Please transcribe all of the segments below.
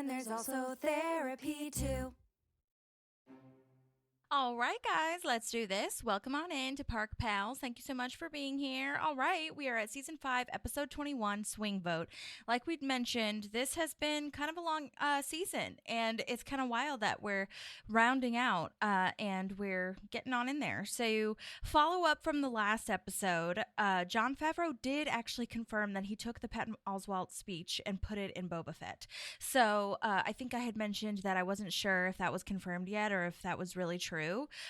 then there's also therapy too. All right, guys, let's do this. Welcome on in to Park Pals. Thank you so much for being here. All right, we are at Season 5, Episode 21, Swing Vote. Like we'd mentioned, this has been kind of a long season, and it's kind of wild that we're rounding out and we're getting on in there. So, follow up from the last episode, Jon Favreau did actually confirm that he took the Patton Oswalt speech and put it in Boba Fett. So, I think I had mentioned that I wasn't sure if that was confirmed yet or if that was really true.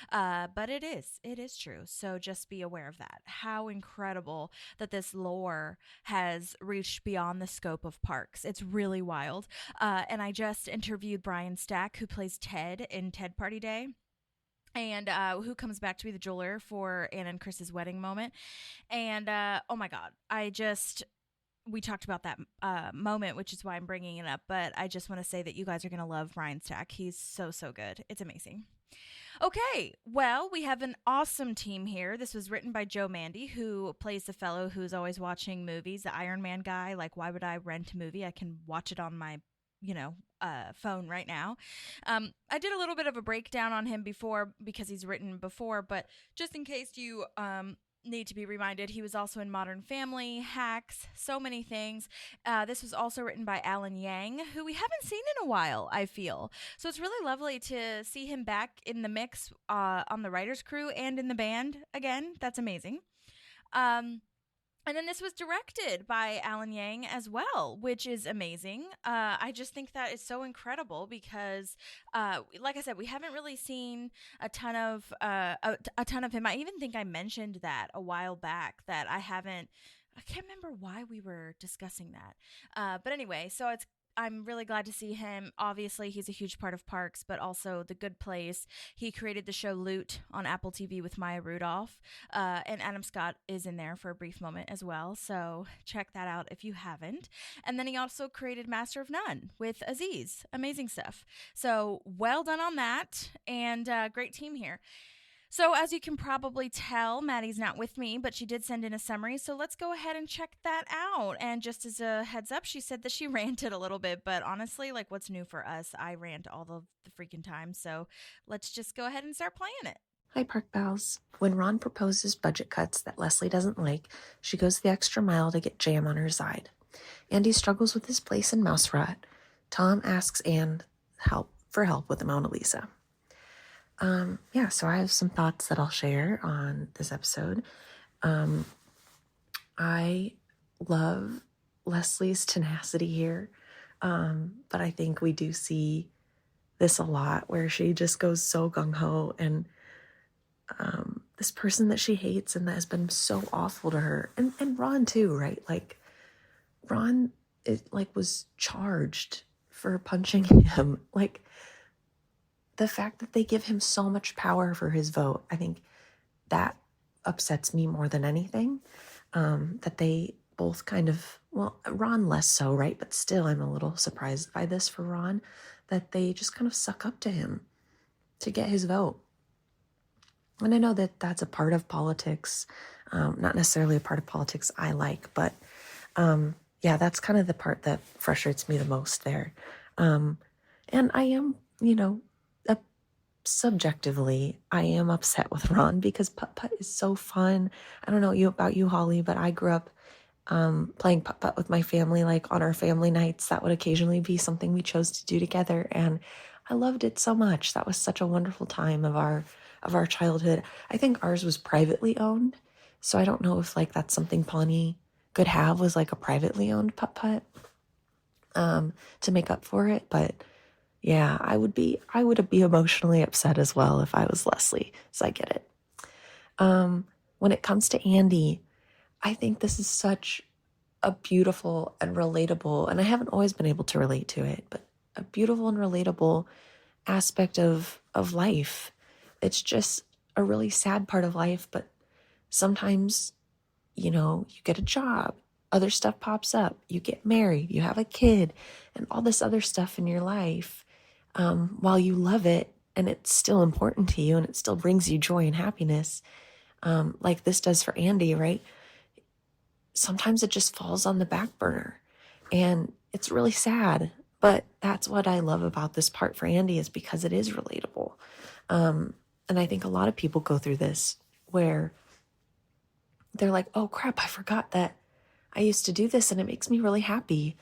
But it is true. So just be aware of that. How incredible that this lore has reached beyond the scope of parks. It's really wild. And I just interviewed Brian Stack, who plays Ted in Ted Party Day, and who comes back to be the jeweler for Anna and Chris's wedding moment. And oh my God, we talked about that moment, which is why I'm bringing it up. But I just want to say that you guys are going to love Brian Stack. He's so good. It's amazing. Okay, well, we have an awesome team here. This was written by Joe Mandy, who plays the fellow who's always watching movies, the Iron Man guy. Like, why would I rent a movie? I can watch it on my, phone right now. I did a little bit of a breakdown on him before because he's written before, but just in case you need to be reminded, he was also in Modern Family, Hacks, so many things. This was also written by Alan Yang, who we haven't seen in a while, I feel. So it's really lovely to see him back in the mix on the writer's crew and in the band again. That's amazing. And then this was directed by Alan Yang as well, which is amazing. I just think that is so incredible because, like I said, we haven't really seen a ton of him. I even think I mentioned that a while back that I can't remember why we were discussing that. But anyway, so I'm really glad to see him. Obviously, he's a huge part of Parks, but also The Good Place. He created the show Loot on Apple TV with Maya Rudolph. And Adam Scott is in there for a brief moment as well. So check that out if you haven't. And then he also created Master of None with Aziz. Amazing stuff. So well done on that. And great team here. So as you can probably tell, Maddie's not with me, but she did send in a summary. So let's go ahead and check that out. And just as a heads up, she said that she ranted a little bit, but honestly, like, what's new for us? I rant all the freaking time. So let's just go ahead and start playing it. Hi, Park Pals. When Ron proposes budget cuts that Leslie doesn't like, she goes the extra mile to get Jamm on her side. Andy struggles with his place in Mouse Rut. Tom asks Anne for help with the Mona Lisa. So I have some thoughts that I'll share on this episode. I love Leslie's tenacity here, but I think we do see this a lot where she just goes so gung-ho, and this person that she hates and that has been so awful to her, and Ron too, right? Like, Ron was charged for punching him. Like, the fact that they give him so much power for his vote, I think that upsets me more than anything. That they both kind of, well, Ron less so, right? But still, I'm a little surprised by this for Ron, that they just kind of suck up to him to get his vote. And I know that that's a part of politics, not necessarily a part of politics I like, but that's kind of the part that frustrates me the most there. And I am, subjectively, I am upset with Ron because putt-putt is so fun. I don't know about you, Holly, but I grew up playing putt-putt with my family. Like, on our family nights, that would occasionally be something we chose to do together, and I loved it so much. That was such a wonderful time of our childhood. I think ours was privately owned, so I don't know if that's something Pawnee could have, was like a privately owned putt-putt to make up for it. But yeah, I would be emotionally upset as well if I was Leslie, so I get it. When it comes to Andy, I think this is such a beautiful and relatable, and I haven't always been able to relate to it, but a beautiful and relatable aspect of life. It's just a really sad part of life, but sometimes, you get a job, other stuff pops up, you get married, you have a kid, and all this other stuff in your life, while you love it and it's still important to you and it still brings you joy and happiness, like this does for Andy, right? Sometimes it just falls on the back burner, and it's really sad. But that's what I love about this part for Andy, is because it is relatable. And I think a lot of people go through this where they're like, oh crap, I forgot that I used to do this and it makes me really happy.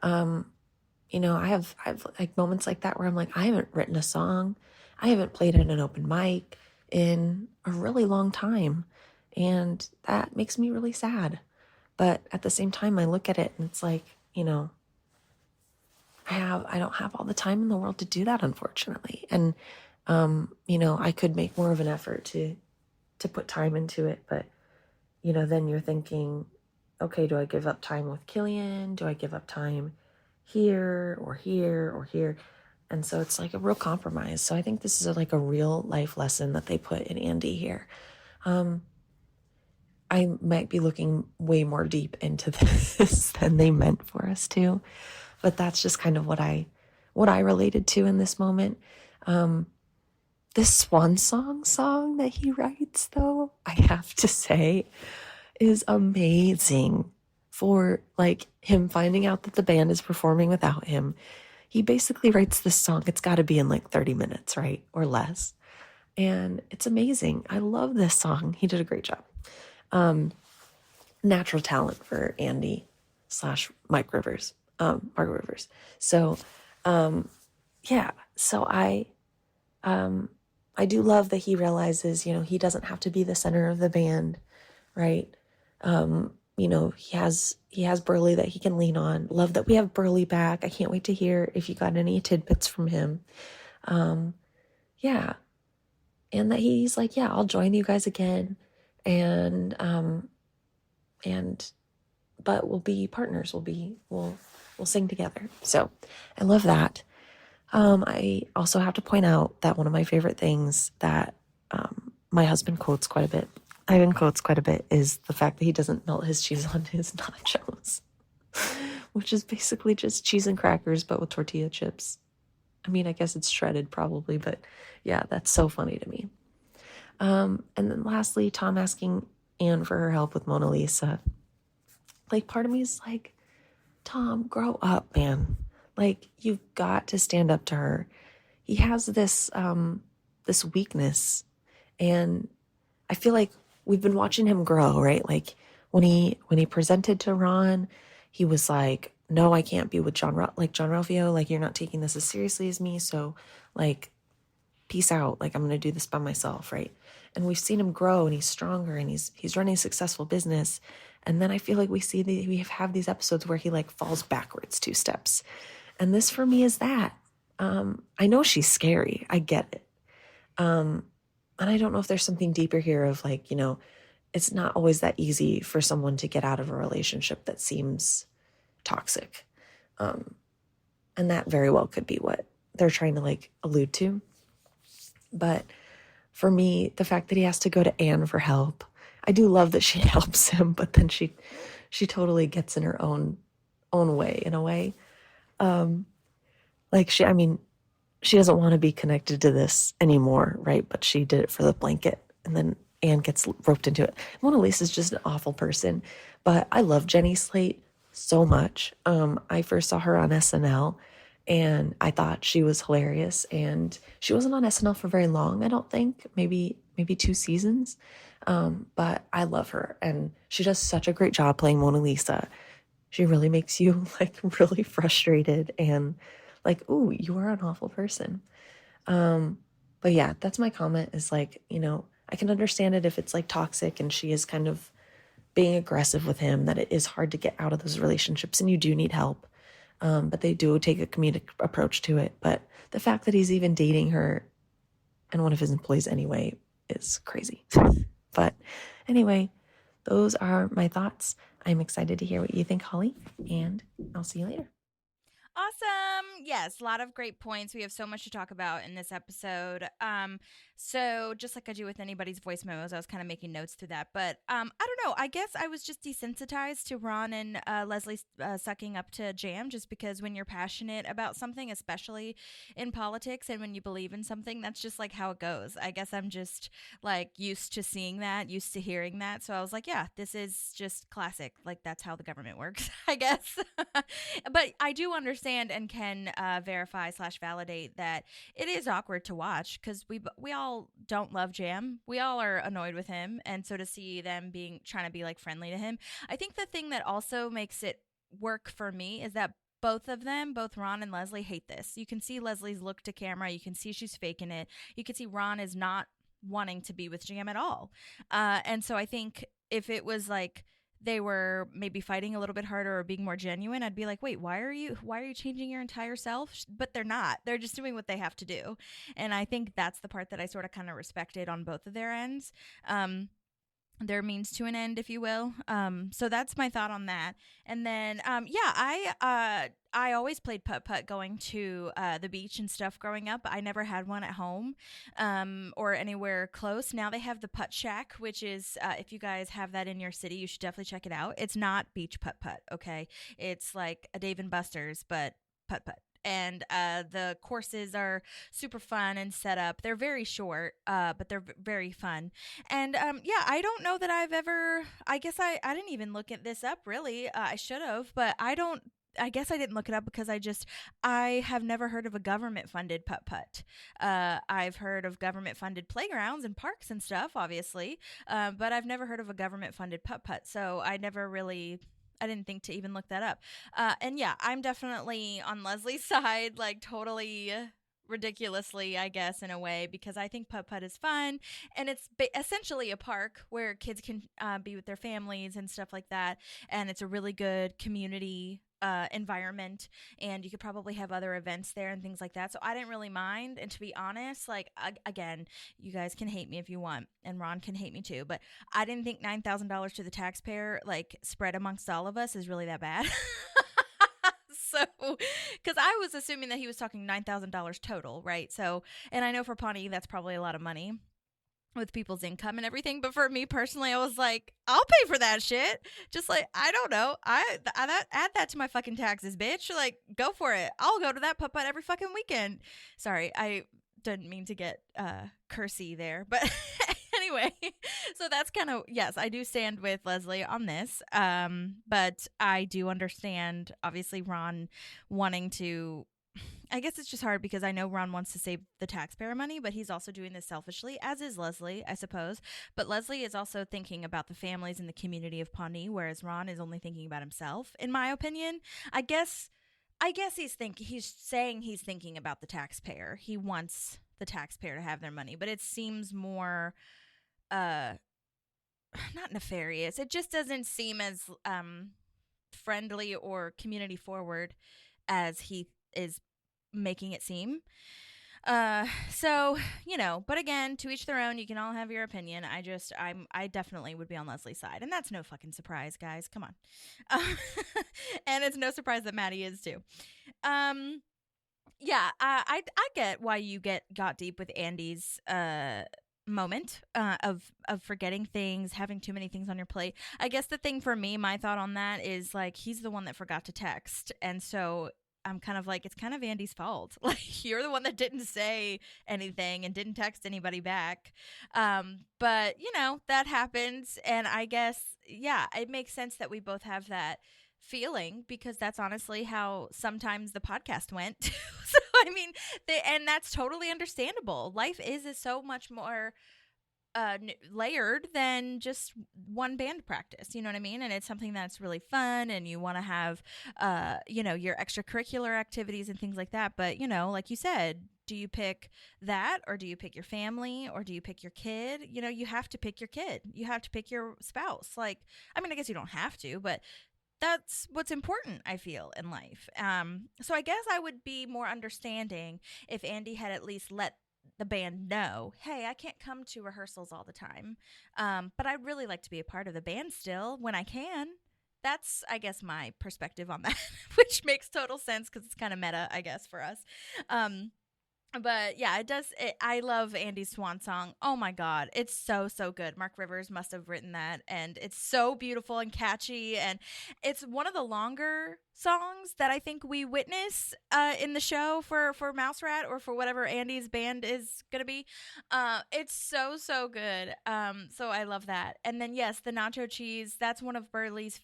You know, I've like moments like that where I'm like, I haven't written a song. I haven't played at an open mic in a really long time. And that makes me really sad. But at the same time, I look at it and it's like, you know, I don't have all the time in the world to do that, unfortunately. And, you know, I could make more of an effort to put time into it. But, you know, then you're thinking, okay, do I give up time with Killian? Do I give up time here or here or here? And so it's like a real compromise. So I think this is like a real life lesson that they put in Andy here. I might be looking way more deep into this than they meant for us to, but that's just kind of what I related to in this moment. This swan song that he writes, though, I have to say, is amazing. For like him finding out that the band is performing without him, he basically writes this song. It's got to be in like 30 minutes, right? Or less. And it's amazing. I love this song. He did a great job. Natural talent for Andy / Mark Rivers. So, yeah. So I do love that he realizes, you know, he doesn't have to be the center of the band, right? You know, he has Burly that he can lean on. Love that we have Burly back. I can't wait to hear if you got any tidbits from him. Yeah. And that he's like, yeah, I'll join you guys again. But we'll be partners. We'll sing together. So I love that. I also have to point out that one of my favorite things that my husband quotes quite a bit, Ivan quotes quite a bit, is the fact that he doesn't melt his cheese on his nachos, which is basically just cheese and crackers, but with tortilla chips. I mean, I guess it's shredded probably, but yeah, that's so funny to me. And then lastly, Tom asking Anne for her help with Mona Lisa. Like, part of me is like, Tom, grow up, man. Like, you've got to stand up to her. He has this this weakness, and I feel like we've been watching him grow, right? Like when he presented to Ron, he was like, no, I can't be with John Ralphio. Like, you're not taking this as seriously as me. So like, peace out. Like, I'm going to do this by myself. Right. And we've seen him grow, and he's stronger, and he's running a successful business. And then I feel like we have these episodes where he like falls backwards 2 steps. And this for me is that. I know she's scary. I get it. And I don't know if there's something deeper here of like, you know, it's not always that easy for someone to get out of a relationship that seems toxic. And that very well could be what they're trying to like allude to. But for me, the fact that he has to go to Anne for help, I do love that she helps him, but then she totally gets in her own way, in a way. Like she doesn't want to be connected to this anymore, right? But she did it for the blanket, and then Anne gets roped into it. Mona Lisa's just an awful person, but I love Jenny Slate so much. I first saw her on SNL, and I thought she was hilarious. And she wasn't on SNL for very long, I don't think, maybe 2 seasons. But I love her, and she does such a great job playing Mona Lisa. She really makes you like really frustrated and like, ooh, you are an awful person. But yeah, that's my comment, is like, you know, I can understand it if it's like toxic and she is kind of being aggressive with him, that it is hard to get out of those relationships and you do need help. But they do take a comedic approach to it. But the fact that he's even dating her and one of his employees anyway is crazy. But anyway, those are my thoughts. I'm excited to hear what you think, Holly, and I'll see you later. Awesome. Yes, a lot of great points. We have so much to talk about in this episode. So just like I do with anybody's voice memos, I was kind of making notes through that. But I don't know. I guess I was just desensitized to Ron and Leslie sucking up to Jamm, just because when you're passionate about something, especially in politics, and when you believe in something, that's just like how it goes. I guess I'm just like used to seeing that, used to hearing that. So I was like, yeah, this is just classic. Like that's how the government works, I guess. But I do understand and can verify/validate that it is awkward to watch, because we all don't love Jamm. We all are annoyed with him, and so to see them being trying to be like friendly to him, I think the thing that also makes it work for me is that both of them, both Ron and Leslie, hate this. You can see Leslie's look to camera. You can see she's faking it. You can see Ron is not wanting to be with Jamm at all. And so I think if it was like they were maybe fighting a little bit harder or being more genuine, I'd be like, wait, why are you changing your entire self? But they're not. They're just doing what they have to do. And I think that's the part that I sort of kind of respected on both of their ends. Their means to an end, if you will. So that's my thought on that. And then, I always played putt going to the beach and stuff growing up. I never had one at home or anywhere close. Now they have the Putt Shack, which is, if you guys have that in your city, you should definitely check it out. It's not beach putt, okay? It's like a Dave & Buster's, but putt. And the courses are super fun and set up. They're very short, but they're very fun. And I don't know that I've ever, I guess I didn't even look at this up really. I should have, but I guess I didn't look it up because I have never heard of a government funded putt. I've heard of government funded playgrounds and parks and stuff, obviously, but I've never heard of a government funded putt. So I didn't think to even look that up. And yeah, I'm definitely on Leslie's side, like totally ridiculously, I guess, in a way, because I think putt is fun, and it's essentially a park where kids can be with their families and stuff like that, and it's a really good community environment, and you could probably have other events there and things like that. So I didn't really mind. And to be honest, like again, you guys can hate me if you want, and Ron can hate me too, but I didn't think $9,000 to the taxpayer, like spread amongst all of us, is really that bad. So, because I was assuming that he was talking $9,000 total, right? So, and I know for Pawnee, that's probably a lot of money with people's income and everything. But for me personally, I was like, I'll pay for that shit. Just like, I don't know. Add that to my fucking taxes, bitch. Like, go for it. I'll go to that putt every fucking weekend. Sorry, I didn't mean to get cursy there, but anyway, so that's kind of, yes, I do stand with Leslie on this. But I do understand, obviously, Ron wanting to, I guess it's just hard because I know Ron wants to save the taxpayer money, but he's also doing this selfishly, as is Leslie, I suppose. But Leslie is also thinking about the families and the community of Pawnee, whereas Ron is only thinking about himself, in my opinion. I guess he's saying he's thinking about the taxpayer. He wants the taxpayer to have their money, but it seems more not nefarious. It just doesn't seem as friendly or community forward as he is making it seem. So, but again, to each their own. You can all have your opinion. I definitely would be on Leslie's side, and that's no fucking surprise, guys. Come on. And it's no surprise that Maddie is too. Yeah, I get why you got deep with Andy's moment of forgetting things, having too many things on your plate. I guess the thing for me, my thought on that is like, he's the one that forgot to text, and so I'm kind of like, it's kind of Andy's fault. Like, you're the one that didn't say anything and didn't text anybody back. But that happens, and I guess, yeah, it makes sense that we both have that feeling, because that's honestly how sometimes the podcast went. So I mean, and that's totally understandable. Life is so much more layered than just one band practice, you know what I mean? And it's something that's really fun, and you want to have your extracurricular activities and things like that. But like you said, do you pick that, or do you pick your family, or do you pick your kid? You have to pick your kid. You have to pick your spouse. Like, I mean, I guess you don't have to, but that's what's important, I feel, in life. So I guess I would be more understanding if Andy had at least let the band know, hey, I can't come to rehearsals all the time, but I'd really like to be a part of the band still when I can. That's, I guess, my perspective on that, which makes total sense because it's kind of meta, I guess, for us. But yeah, I love Andy's swan song. Oh my God. It's so, so good. Mark Rivers must have written that. And it's so beautiful and catchy. And it's one of the longer songs that I think we witness in the show for Mouse Rat or for whatever Andy's band is going to be. It's so, so good. So I love that. And then, yes, the nacho cheese. That's one of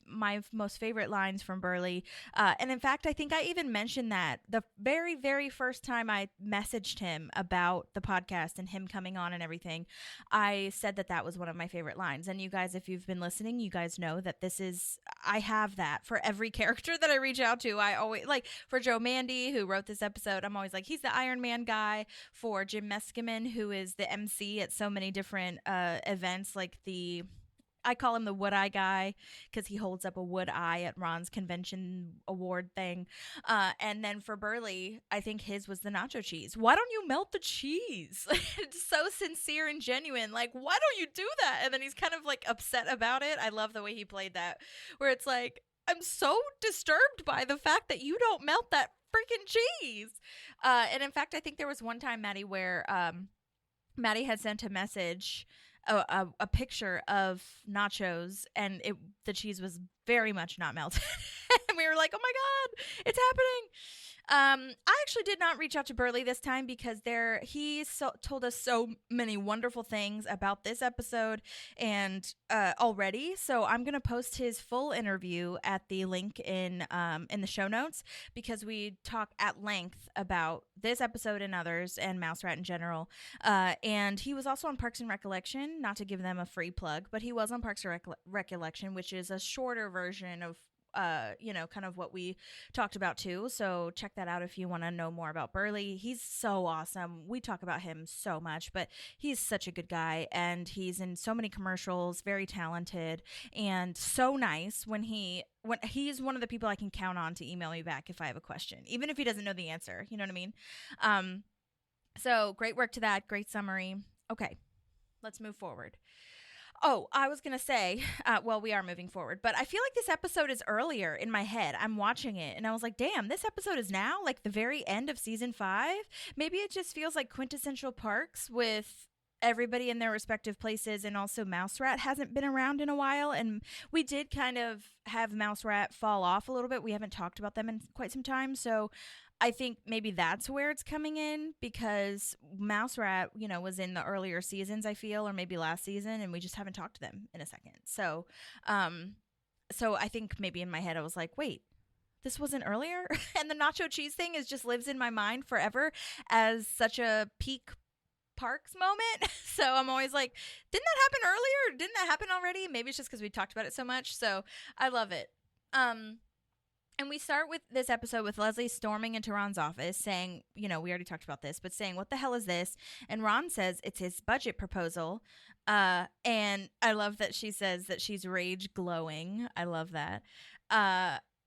my most favorite lines from Burly. And in fact, I think I even mentioned that the very, very first time I messaged him about the podcast and him coming on and everything. I said that was one of my favorite lines. And you guys, if you've been listening, you guys know that I have that for every character that I reach out to. I always, like, for Joe Mandy, who wrote this episode, I'm always like, he's the Iron Man guy. For Jim Meskimen, who is the MC at so many different events, like I call him the Wood Eye guy because he holds up a wood eye at Ron's convention award thing. And then for Burly, I think his was the nacho cheese. Why don't you melt the cheese? It's so sincere and genuine. Like, why don't you do that? And then he's kind of like upset about it. I love the way he played that, where it's like, I'm so disturbed by the fact that you don't melt that freaking cheese. And in fact, I think there was one time, Maddie, where Maddie had sent a message, a picture of nachos, and the cheese was very much not melted. And we were like, oh my God, it's happening. I actually did not reach out to Burly this time because he told us so many wonderful things about this episode and already. So I'm gonna post his full interview at the link in the show notes, because we talk at length about this episode and others and Mouse Rat in general. And he was also on Parks and Recollection, not to give them a free plug, but he was on Parks and Recollection, which is a shorter version of kind of what we talked about too. So check that out if you want to know more about Burly. He's so awesome. We talk about him so much, but he's such a good guy, and he's in so many commercials, very talented, and so nice when he's one of the people I can count on to email me back if I have a question, even if he doesn't know the answer. You know what I mean? So great work to that. Great summary. Okay, let's move forward. Oh, I was going to say, well, we are moving forward, but I feel like this episode is earlier in my head. I'm watching it and I was like, damn, this episode is now like the very end of season 5. Maybe it just feels like quintessential Parks with everybody in their respective places, and also Mouse Rat hasn't been around in a while, and we did kind of have Mouse Rat fall off a little bit. We haven't talked about them in quite some time, so I think maybe that's where it's coming in, because Mouse Rat, was in the earlier seasons, I feel, or maybe last season, and we just haven't talked to them in a second. So, so I think maybe in my head I was like, wait, this wasn't earlier? And the nacho cheese thing just lives in my mind forever as such a peak Parks moment. So I'm always like, didn't that happen earlier? Didn't that happen already? Maybe it's just because we talked about it so much. So I love it. And we start with this episode with Leslie storming into Ron's office saying, we already talked about this, but saying, what the hell is this? And Ron says it's his budget proposal. And I love that she says that she's rage glowing. I love that.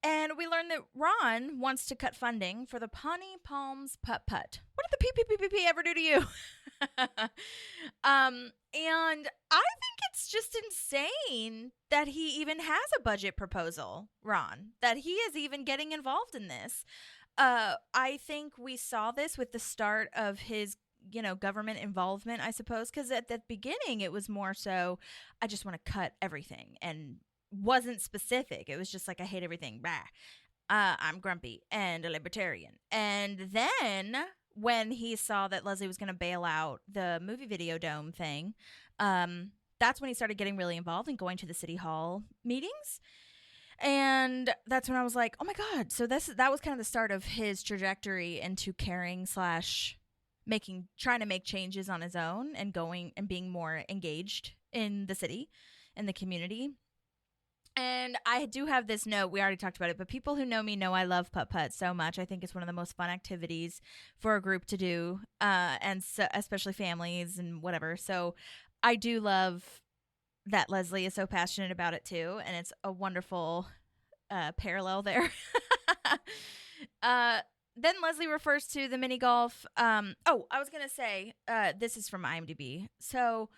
And we learn that Ron wants to cut funding for the Pawnee Palms putt. What did the PPPP ever do to you? And I think it's just insane that he even has a budget proposal, Ron, that he is even getting involved in this. I think we saw this with the start of his, government involvement, I suppose, because at the beginning it was more so, I just want to cut everything, and wasn't specific. It was just like, I hate everything. Bah. I'm grumpy and a libertarian. And then when he saw that Leslie was going to bail out the movie video dome thing, that's when he started getting really involved and going to the city hall meetings. And that's when I was like, oh my God. So that was kind of the start of his trajectory into caring / trying to make changes on his own and going and being more engaged in the city and the community. And I do have this note. We already talked about it, but people who know me know I love putt-putt so much. I think it's one of the most fun activities for a group to do, and so, especially families and whatever. So I do love that Leslie is so passionate about it too, and it's a wonderful parallel there. Then Leslie refers to the mini golf. I was going to say, this is from IMDb. So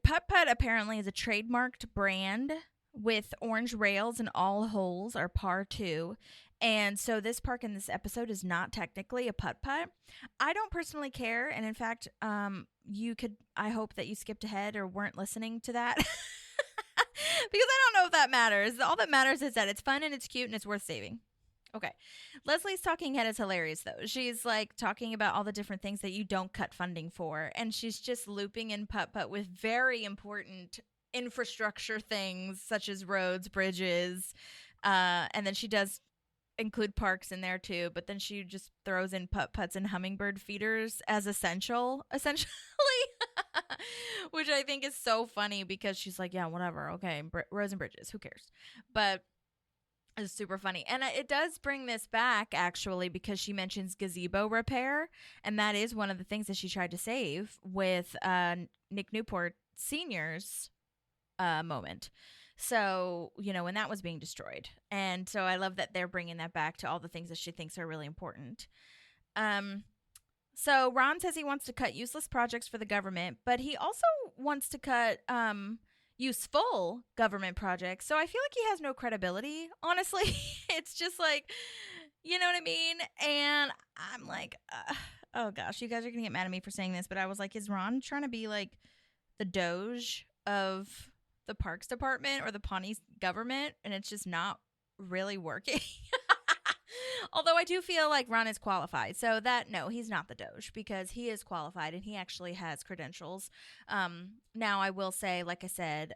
putt-putt apparently is a trademarked brand with orange rails and all holes are par 2. And so this park in this episode is not technically a putt-putt. I don't personally care. And in fact, I hope that you skipped ahead or weren't listening to that. Because I don't know if that matters. All that matters is that it's fun and it's cute and it's worth saving. Okay. Leslie's talking head is hilarious, though. She's like talking about all the different things that you don't cut funding for. And she's just looping in putt-putt with very important infrastructure things such as roads, bridges. And then she does include parks in there too, but then she just throws in putt-putts and hummingbird feeders as essentially, which I think is so funny because she's like, yeah, whatever, okay, roads and bridges, who cares? But it's super funny. And it does bring this back, actually, because she mentions gazebo repair, and that is one of the things that she tried to save with Nick Newport Sr.'s moment. So, when that was being destroyed. And so I love that they're bringing that back to all the things that she thinks are really important. So Ron says he wants to cut useless projects for the government, but he also wants to cut useful government projects. So I feel like he has no credibility, honestly. It's just like, you know what I mean? And I'm like, oh gosh, you guys are going to get mad at me for saying this, but I was like, is Ron trying to be like the Doge of the Parks Department or the Pawnee government? And it's just not really working. Although I do feel like Ron is qualified. So no, he's not the Doge because he is qualified and he actually has credentials. Now, I will say, like I said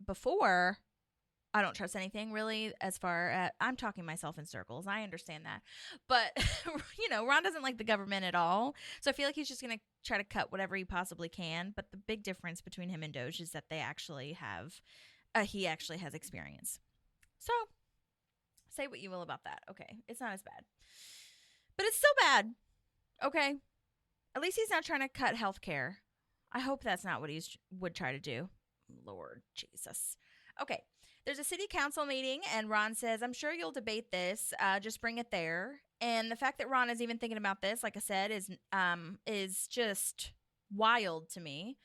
before, I don't trust anything really as far as I'm talking myself in circles. I understand that. But, Ron doesn't like the government at all. So I feel like he's just going to try to cut whatever he possibly can. But the big difference between him and Doge is that they actually have, he actually has experience. So say what you will about that. Okay. It's not as bad. But it's still bad. Okay. At least he's not trying to cut healthcare. I hope that's not what he would try to do. Lord Jesus. Okay. There's a city council meeting, and Ron says, I'm sure you'll debate this. Just bring it there. And the fact that Ron is even thinking about this, like I said, is just wild to me.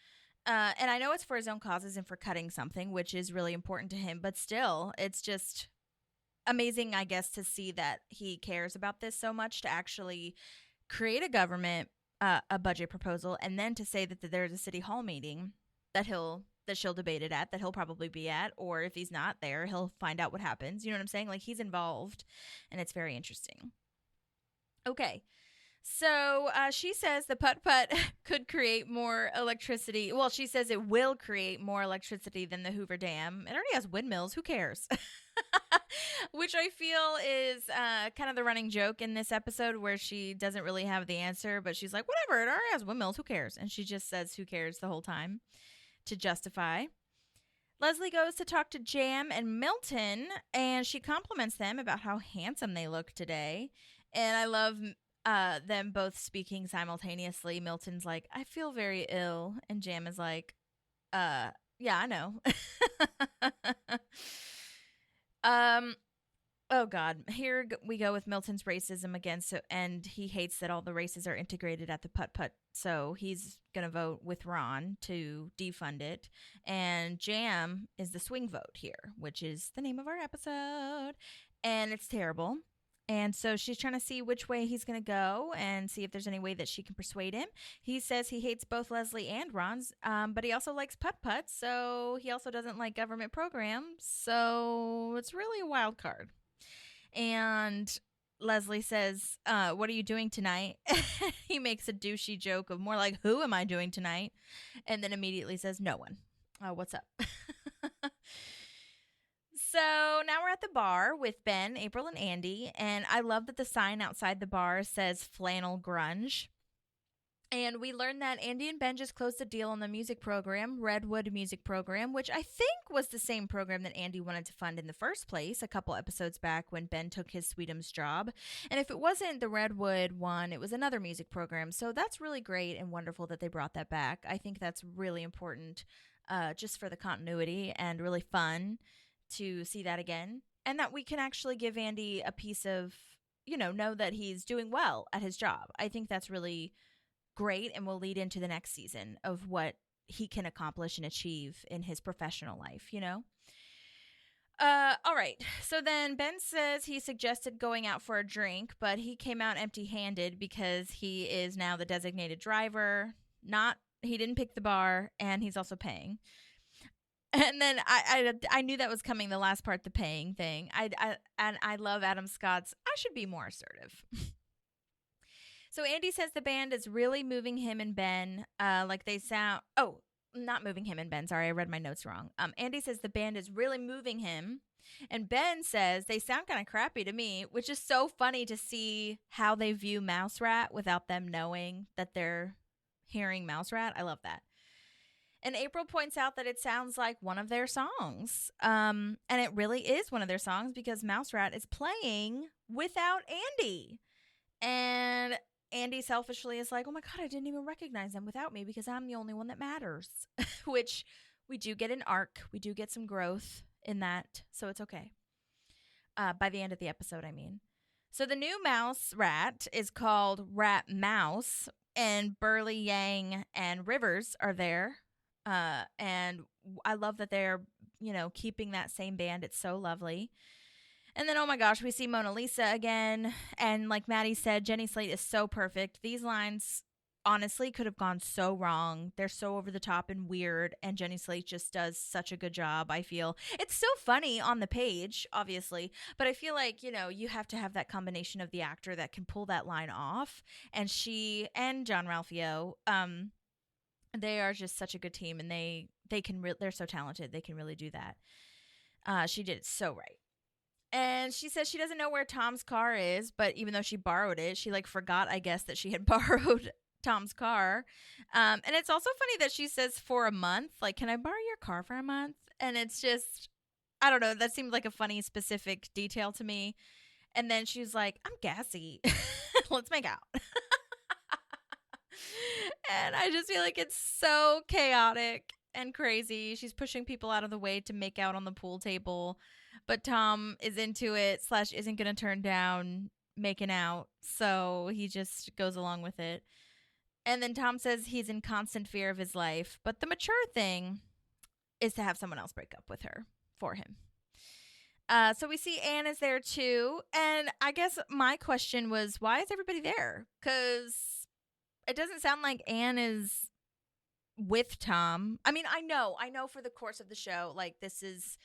And I know it's for his own causes and for cutting something, which is really important to him. But still, it's just amazing, I guess, to see that he cares about this so much to actually create a government, a budget proposal, and then to say that there's a city hall meeting that she'll debate it at, that he'll probably be at, or if he's not there, he'll find out what happens. You know what I'm saying? Like, he's involved, and it's very interesting. Okay. So she says the putt-putt could create more electricity. Well, she says it will create more electricity than the Hoover Dam. It already has windmills. Who cares? Which I feel is kind of the running joke in this episode where she doesn't really have the answer, but she's like, whatever, it already has windmills. Who cares? And she just says, who cares the whole time to justify. Leslie goes to talk to Jamm and Milton, and she compliments them about how handsome they look today. And I love them both speaking simultaneously. Milton's like, I feel very ill. And Jamm is like, yeah, I know. Oh God, here we go with Milton's racism again. And he hates that all the races are integrated at the putt-putt. So he's going to vote with Ron to defund it. And Jamm is the swing vote here, which is the name of our episode. And it's terrible. And so she's trying to see which way he's going to go and see if there's any way that she can persuade him. He says he hates both Leslie and Ron's, but he also likes putt-putt, so he also doesn't like government programs. So it's really a wild card. And Leslie says, what are you doing tonight? He makes a douchey joke of more like, who am I doing tonight? And then immediately says, no one. What's up? So now we're at the bar with Ben, April, and Andy, and I love that the sign outside the bar says flannel grunge. And we learned that Andy and Ben just closed a deal on the music program, Redwood Music Program, which I think was the same program that Andy wanted to fund in the first place a couple episodes back when Ben took his Sweetums job. And if it wasn't the Redwood one, it was another music program. So that's really great and wonderful that they brought that back. I think that's really important just for the continuity and really fun to see that again, and that we can actually give Andy a piece of, know that he's doing well at his job. I think that's really great and will lead into the next season of what he can accomplish and achieve in his professional life, All right. So then Ben says he suggested going out for a drink, but he came out empty-handed because he is now the designated driver. He didn't pick the bar, and he's also paying. And then I knew that was coming. The last part, the paying thing. I love Adam Scott's. I should be more assertive. So Andy says the band is really moving him and Ben. Like they sound. Oh, not moving him and Ben. Sorry, I read my notes wrong. Andy says the band is really moving him, and Ben says they sound kind of crappy to me, which is so funny to see how they view Mouse Rat without them knowing that they're hearing Mouse Rat. I love that. And April points out that it sounds like one of their songs. And it really is one of their songs because Mouse Rat is playing without Andy. And Andy selfishly is like, oh my God, I didn't even recognize them without me because I'm the only one that matters. Which we do get an arc. We do get some growth in that. So it's okay. By the end of the episode, I mean. So the new Mouse Rat is called Rat Mouse. And Burly, Yang, and Rivers are there. And I love that they're, keeping that same band. It's so lovely. And then, oh my gosh, we see Mona Lisa again. And like Maddie said, Jenny Slate is so perfect. These lines honestly could have gone so wrong. They're so over the top and weird. And Jenny Slate just does such a good job, I feel. It's so funny on the page, obviously. But I feel like, you have to have that combination of the actor that can pull that line off. And she and John Ralphio, they are just such a good team. And they're so talented. They can really do that. She did it so right. And she says she doesn't know where Tom's car is, but even though she borrowed it, she forgot, I guess, that she had borrowed Tom's car. And it's also funny that she says for a month, can I borrow your car for a month? And it's just, I don't know, that seemed like a funny specific detail to me. And then she's like, I'm gassy. Let's make out. And I just feel like it's so chaotic and crazy. She's pushing people out of the way to make out on the pool table. But Tom is into it / isn't going to turn down making out. So he just goes along with it. And then Tom says he's in constant fear of his life. But the mature thing is to have someone else break up with her for him. So we see Anne is there too. And I guess my question was, why is everybody there? Because it doesn't sound like Anne is with Tom. I mean, I know for the course of the show, this is,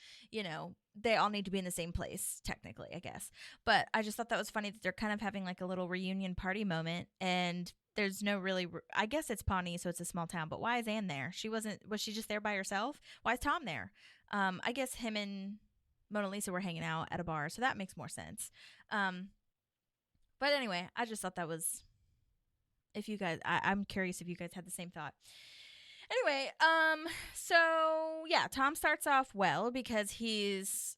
they all need to be in the same place, technically, I guess. But I just thought that was funny that they're kind of having a little reunion party moment. And there's no really, I guess it's Pawnee, so it's a small town. But why is Anne there? Was she just there by herself? Why is Tom there? I guess him and Mona Lisa were hanging out at a bar, so that makes more sense. But anyway, I just thought that was, if you guys, I'm curious if you guys had the same thought. Anyway, so yeah, Tom starts off well because he's,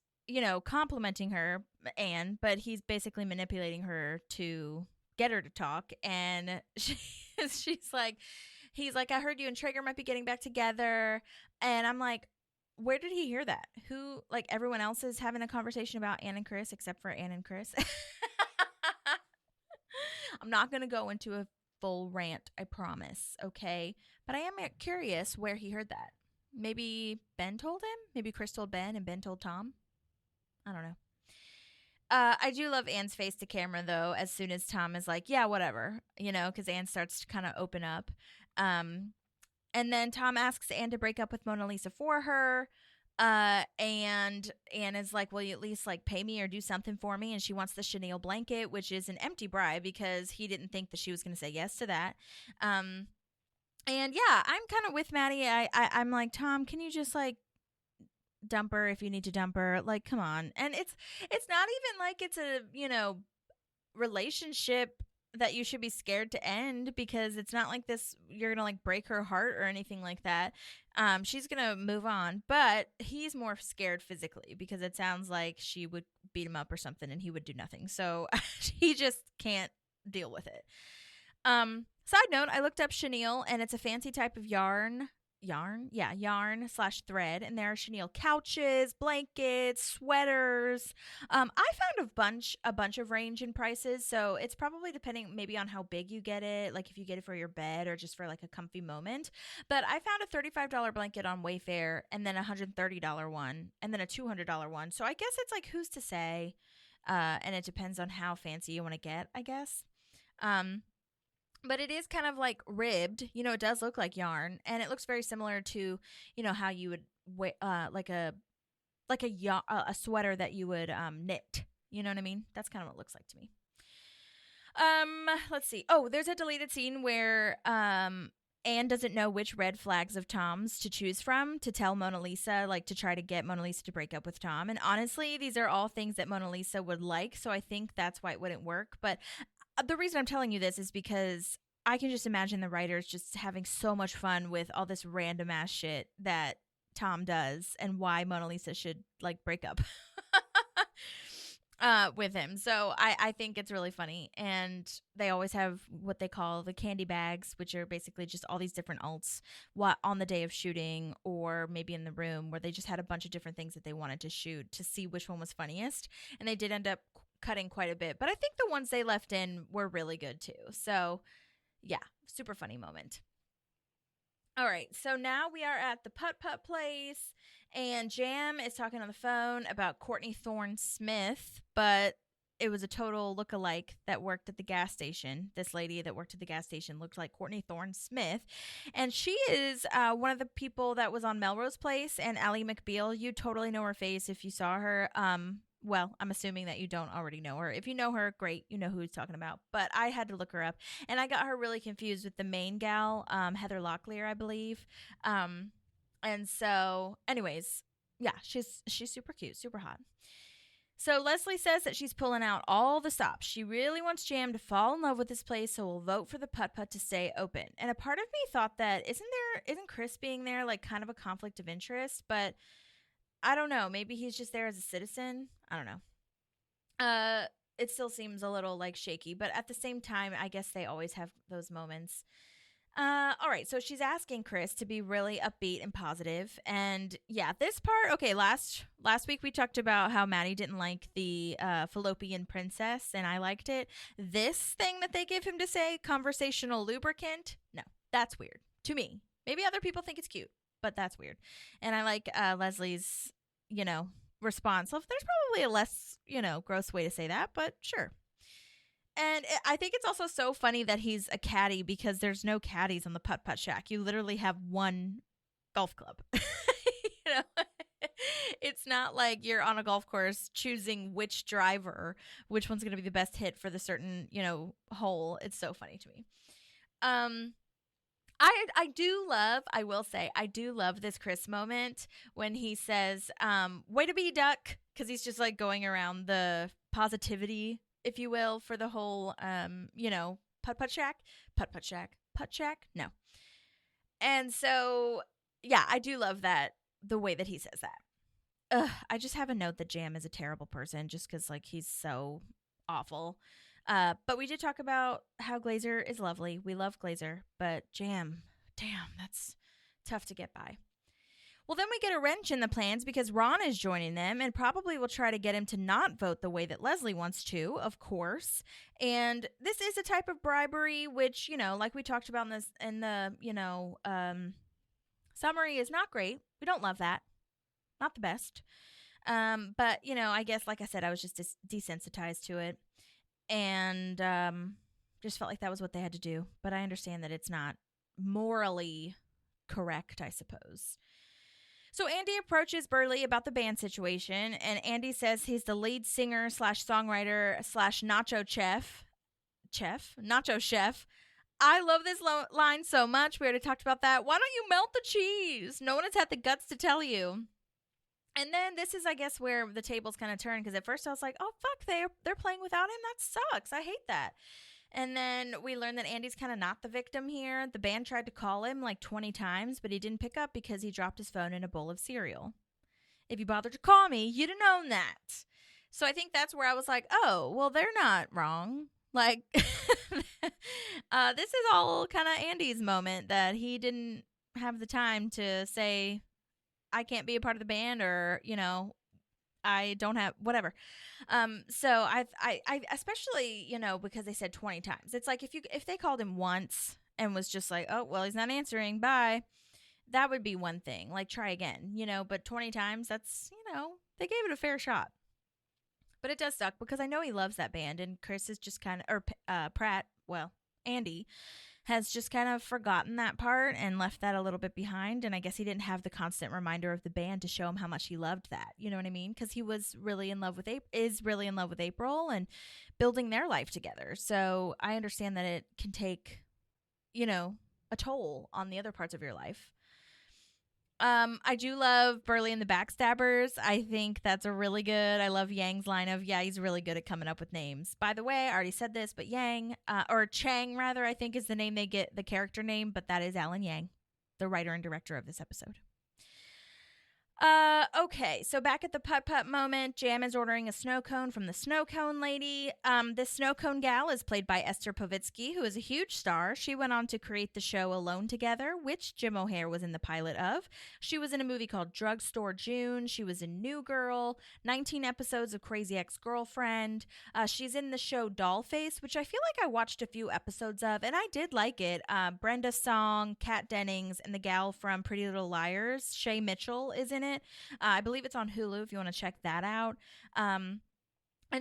complimenting her, Anne, but he's basically manipulating her to get her to talk. And he's like, I heard you and Traeger might be getting back together. And I'm like, where did he hear that? Who, everyone else is having a conversation about Anne and Chris except for Anne and Chris. I'm not going to go into a full rant, I promise, okay? But I am curious where he heard that. Maybe Ben told him? Maybe Chris told Ben and Ben told Tom? I don't know. I do love Anne's face to camera, though, as soon as Tom is like, yeah, whatever, because Anne starts to kind of open up. And then Tom asks Anne to break up with Mona Lisa for her. And Anne is like, will you at least pay me or do something for me? And she wants the chenille blanket, which is an empty bribe because he didn't think that she was going to say yes to that. And yeah, I'm kind of with Maddie. I'm like, Tom, can you just dump her if you need to dump her? Come on. And it's not even it's a, relationship that you should be scared to end because it's not like this, you're going to break her heart or anything like that. She's going to move on, but he's more scared physically because it sounds like she would beat him up or something and he would do nothing. So he just can't deal with it. Side note, I looked up chenille and it's a fancy type of yarn yarn/thread, and there are chenille couches, blankets, sweaters. I found a bunch of range in prices, so it's probably depending maybe on how big you get it, like if you get it for your bed or just for like a comfy moment. But I found a $35 blanket on Wayfair, and then a $130 one, and then a $200 one. So I guess it's like, who's to say? And it depends on how fancy you want to get, I guess. But it is kind of like ribbed. It does look like yarn, and it looks very similar to, how you would like a sweater that you would knit. You know what I mean? That's kind of what it looks like to me. Let's see. Oh, there's a deleted scene where Anne doesn't know which red flags of Tom's to choose from to tell Mona Lisa, like to try to get Mona Lisa to break up with Tom. And honestly, these are all things that Mona Lisa would like, so I think that's why it wouldn't work. But the reason I'm telling you this is because I can just imagine the writers just having so much fun with all this random ass shit that Tom does and why Mona Lisa should like break up with him. So I think it's really funny. And they always have what they call the candy bags, which are basically just all these different alts on the day of shooting, or maybe in the room, where they just had a bunch of different things that they wanted to shoot to see which one was funniest. And they did end up cutting quite a bit, but I think the ones they left in were really good too. So yeah, super funny moment. All right, so now we are at the putt place, and Jamm is talking on the phone about Courtney Thorne Smith, but it was a total look-alike that worked at the gas station. This lady that worked at the gas station looked like Courtney Thorne Smith, and she is one of the people that was on Melrose Place, and Ally McBeal. You totally know her face if you saw her. Well, I'm assuming that you don't already know her. If you know her, great. You know who he's talking about. But I had to look her up, and I got her really confused with the main gal, Heather Locklear, I believe. And so, anyways, yeah, she's super cute, super hot. So Leslie says that she's pulling out all the stops. She really wants Jamm to fall in love with this place, so we'll vote for the putt to stay open. And a part of me thought that isn't Chris being there like kind of a conflict of interest? But I don't know. Maybe he's just there as a citizen. I don't know. It still seems a little like shaky, but at the same time, I guess they always have those moments. All right, so she's asking Chris to be really upbeat and positive, and yeah, this part. Okay, last week we talked about how Maddie didn't like the fallopian princess, and I liked it. This thing that they give him to say, conversational lubricant, no, that's weird to me. Maybe other people think it's cute, but that's weird. And I like Leslie's, response. There's probably a less, gross way to say that, but sure. And I think it's also so funny that he's a caddy, because there's no caddies on the putt shack. You literally have one golf club. It's not like you're on a golf course choosing which one's going to be the best hit for the certain, hole. It's so funny to me. I will say, I do love this Chris moment when he says, way to be, duck, because he's just like going around the positivity, if you will, for the whole, putt shack. No. And so, yeah, I do love that, the way that he says that. I just have a note that Jamm is a terrible person just because, like, he's so awful. But we did talk about how Glazer is lovely. We love Glazer, but Jamm, damn, that's tough to get by. Well, then we get a wrench in the plans because Ron is joining them and probably will try to get him to not vote the way that Leslie wants to, of course. And this is a type of bribery, which, like we talked about in the summary, is not great. We don't love that. Not the best. But, I guess, like I said, I was just desensitized to it. And just felt like that was what they had to do. But I understand that it's not morally correct, I suppose. So Andy approaches Burly about the band situation, and Andy says he's the lead singer / songwriter / nacho chef. I love this line so much. We already talked about that. Why don't you melt the cheese? No one has had the guts to tell you. And then this is, I guess, where the tables kind of turn, because at first I was like, oh, fuck, they're playing without him? That sucks. I hate that. And then we learned that Andy's kind of not the victim here. The band tried to call him like 20 times, but he didn't pick up because he dropped his phone in a bowl of cereal. If you bothered to call me, you'd have known that. So I think that's where I was like, oh, well, they're not wrong. Like, this is all kind of Andy's moment that he didn't have the time to say I can't be a part of the band, or, you know, I don't have whatever. So I especially, you know, because they said 20 times. It's like if they called him once and was just like, oh, well, he's not answering, bye. That would be one thing. Like, try again, you know, but 20 times, that's, you know, they gave it a fair shot. But it does suck because I know he loves that band, and Chris is just kind of, or Pratt, well, Andy has just kind of forgotten that part and left that a little bit behind. And I guess he didn't have the constant reminder of the band to show him how much he loved that. You know what I mean? Because he was really in love with is really in love with April and building their life together. So I understand that it can take, you know, a toll on the other parts of your life. I do love Burly and the Backstabbers. I think that's a really good. I love Yang's line of, yeah, he's really good at coming up with names. By the way, I already said this, but Yang, or Chang rather, I think is the name they get, the character name, but that is Alan Yang, the writer and director of this episode. Okay, so back at the putt-putt moment, Jamm is ordering a snow cone from the snow cone lady. This snow cone gal is played by Esther Povitsky, who is a huge star. She went on to create the show Alone Together, which Jim O'Heir was in the pilot of. She was in a movie called Drugstore June. She was in New Girl, 19 episodes of Crazy Ex-Girlfriend. She's in the show Dollface, which I feel like I watched a few episodes of, and I did like it. Brenda Song, Kat Dennings, and the gal from Pretty Little Liars, Shay Mitchell, is in it. I believe it's on Hulu if you want to check that out. And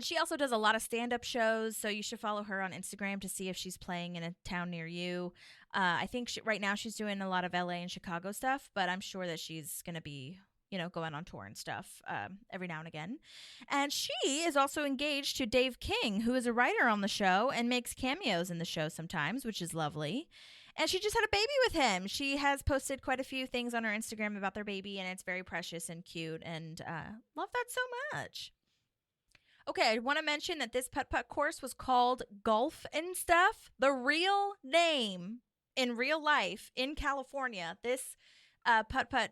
she also does a lot of stand-up shows, so you should follow her on Instagram to see if she's playing in a town near you. I think right now she's doing a lot of LA and Chicago stuff, but I'm sure that she's going to be, you know, going on tour and stuff every now and again. And she is also engaged to Dave King, who is a writer on the show and makes cameos in the show sometimes, which is lovely. And she just had a baby with him. She has posted quite a few things on her Instagram about their baby, and it's very precious and cute, and love that so much. Okay, I want to mention that this putt-putt course was called Golf and Stuff. The real name in real life in California, this putt-putt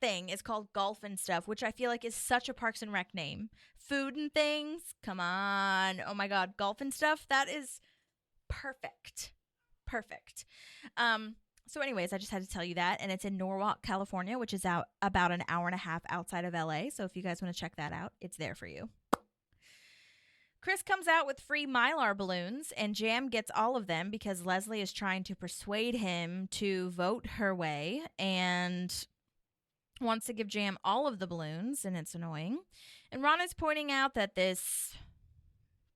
thing is called Golf and Stuff, which I feel like is such a Parks and Rec name. Food and things, come on. Oh my God, Golf and Stuff, that is perfect. Perfect. So anyways, I just had to tell you that. And it's in Norwalk, California, which is out about an hour and a half outside of LA. So if you guys want to check that out, it's there for you. Chris comes out with free Mylar balloons, and Jamm gets all of them because Leslie is trying to persuade him to vote her way and wants to give Jamm all of the balloons, and it's annoying. And Ron is pointing out that this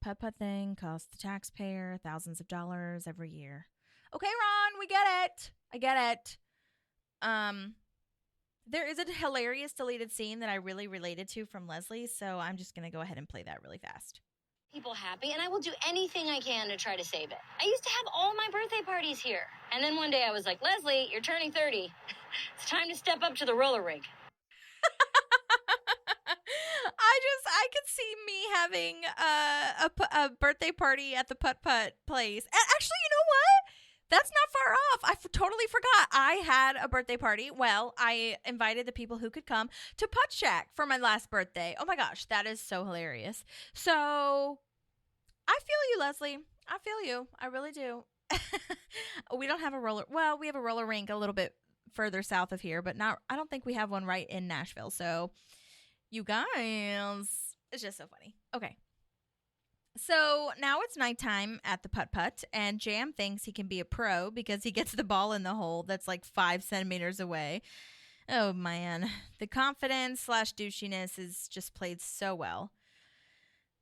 putt-putt thing costs the taxpayer thousands of dollars every year. Okay, Ron, we get it. I get it. There is a hilarious deleted scene that I really related to from Leslie, so I'm just going to go ahead and play that really fast. People happy, and I will do anything I can to try to save it. I used to have all my birthday parties here. And then one day I was like, Leslie, you're turning 30. It's time to step up to the roller rink. I could see me having a birthday party at the putt-putt place. And actually, you know what? That's not far off. I totally forgot. I had a birthday party. Well, I invited the people who could come to Putt Shack for my last birthday. Oh my gosh, that is so hilarious. So I feel you, Leslie. I feel you. I really do. We don't have a roller. Well, we have a roller rink a little bit further south of here, but not. I don't think we have one right in Nashville. So you guys, it's just so funny. Okay. So now it's nighttime at the putt-putt, and Jamm thinks he can be a pro because he gets the ball in the hole that's like 5 centimeters away. Oh, man. The confidence / douchiness is just played so well.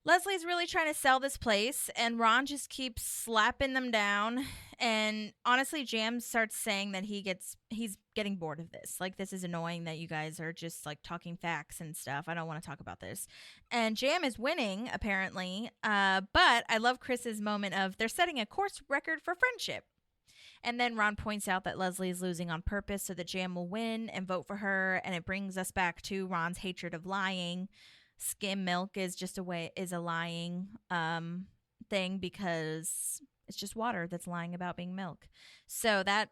Leslie's really trying to sell this place, and Ron just keeps slapping them down. And honestly, Jamm starts saying that he's getting bored of this. Like, this is annoying that you guys are just like talking facts and stuff. I don't want to talk about this. And Jamm is winning, apparently. But I love Chris's moment of they're setting a course record for friendship. And then Ron points out that Leslie is losing on purpose so that Jamm will win and vote for her. And it brings us back to Ron's hatred of lying. Skim milk is just a lying thing because it's just water that's lying about being milk. So that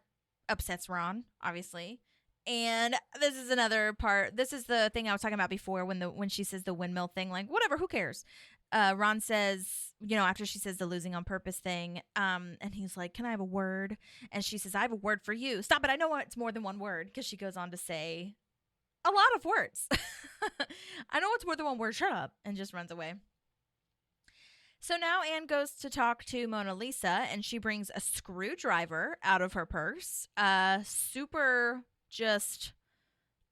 upsets Ron, obviously. And this is another part. This is the thing I was talking about before when she says the windmill thing. Like, whatever, who cares? Ron says, after she says the losing on purpose thing, and he's like, can I have a word? And she says, I have a word for you. Stop it. I know it's more than one word, because she goes on to say a lot of words. I know it's more than one word. Shut up. And just runs away. So now Anne goes to talk to Mona Lisa, and she brings a screwdriver out of her purse. Super just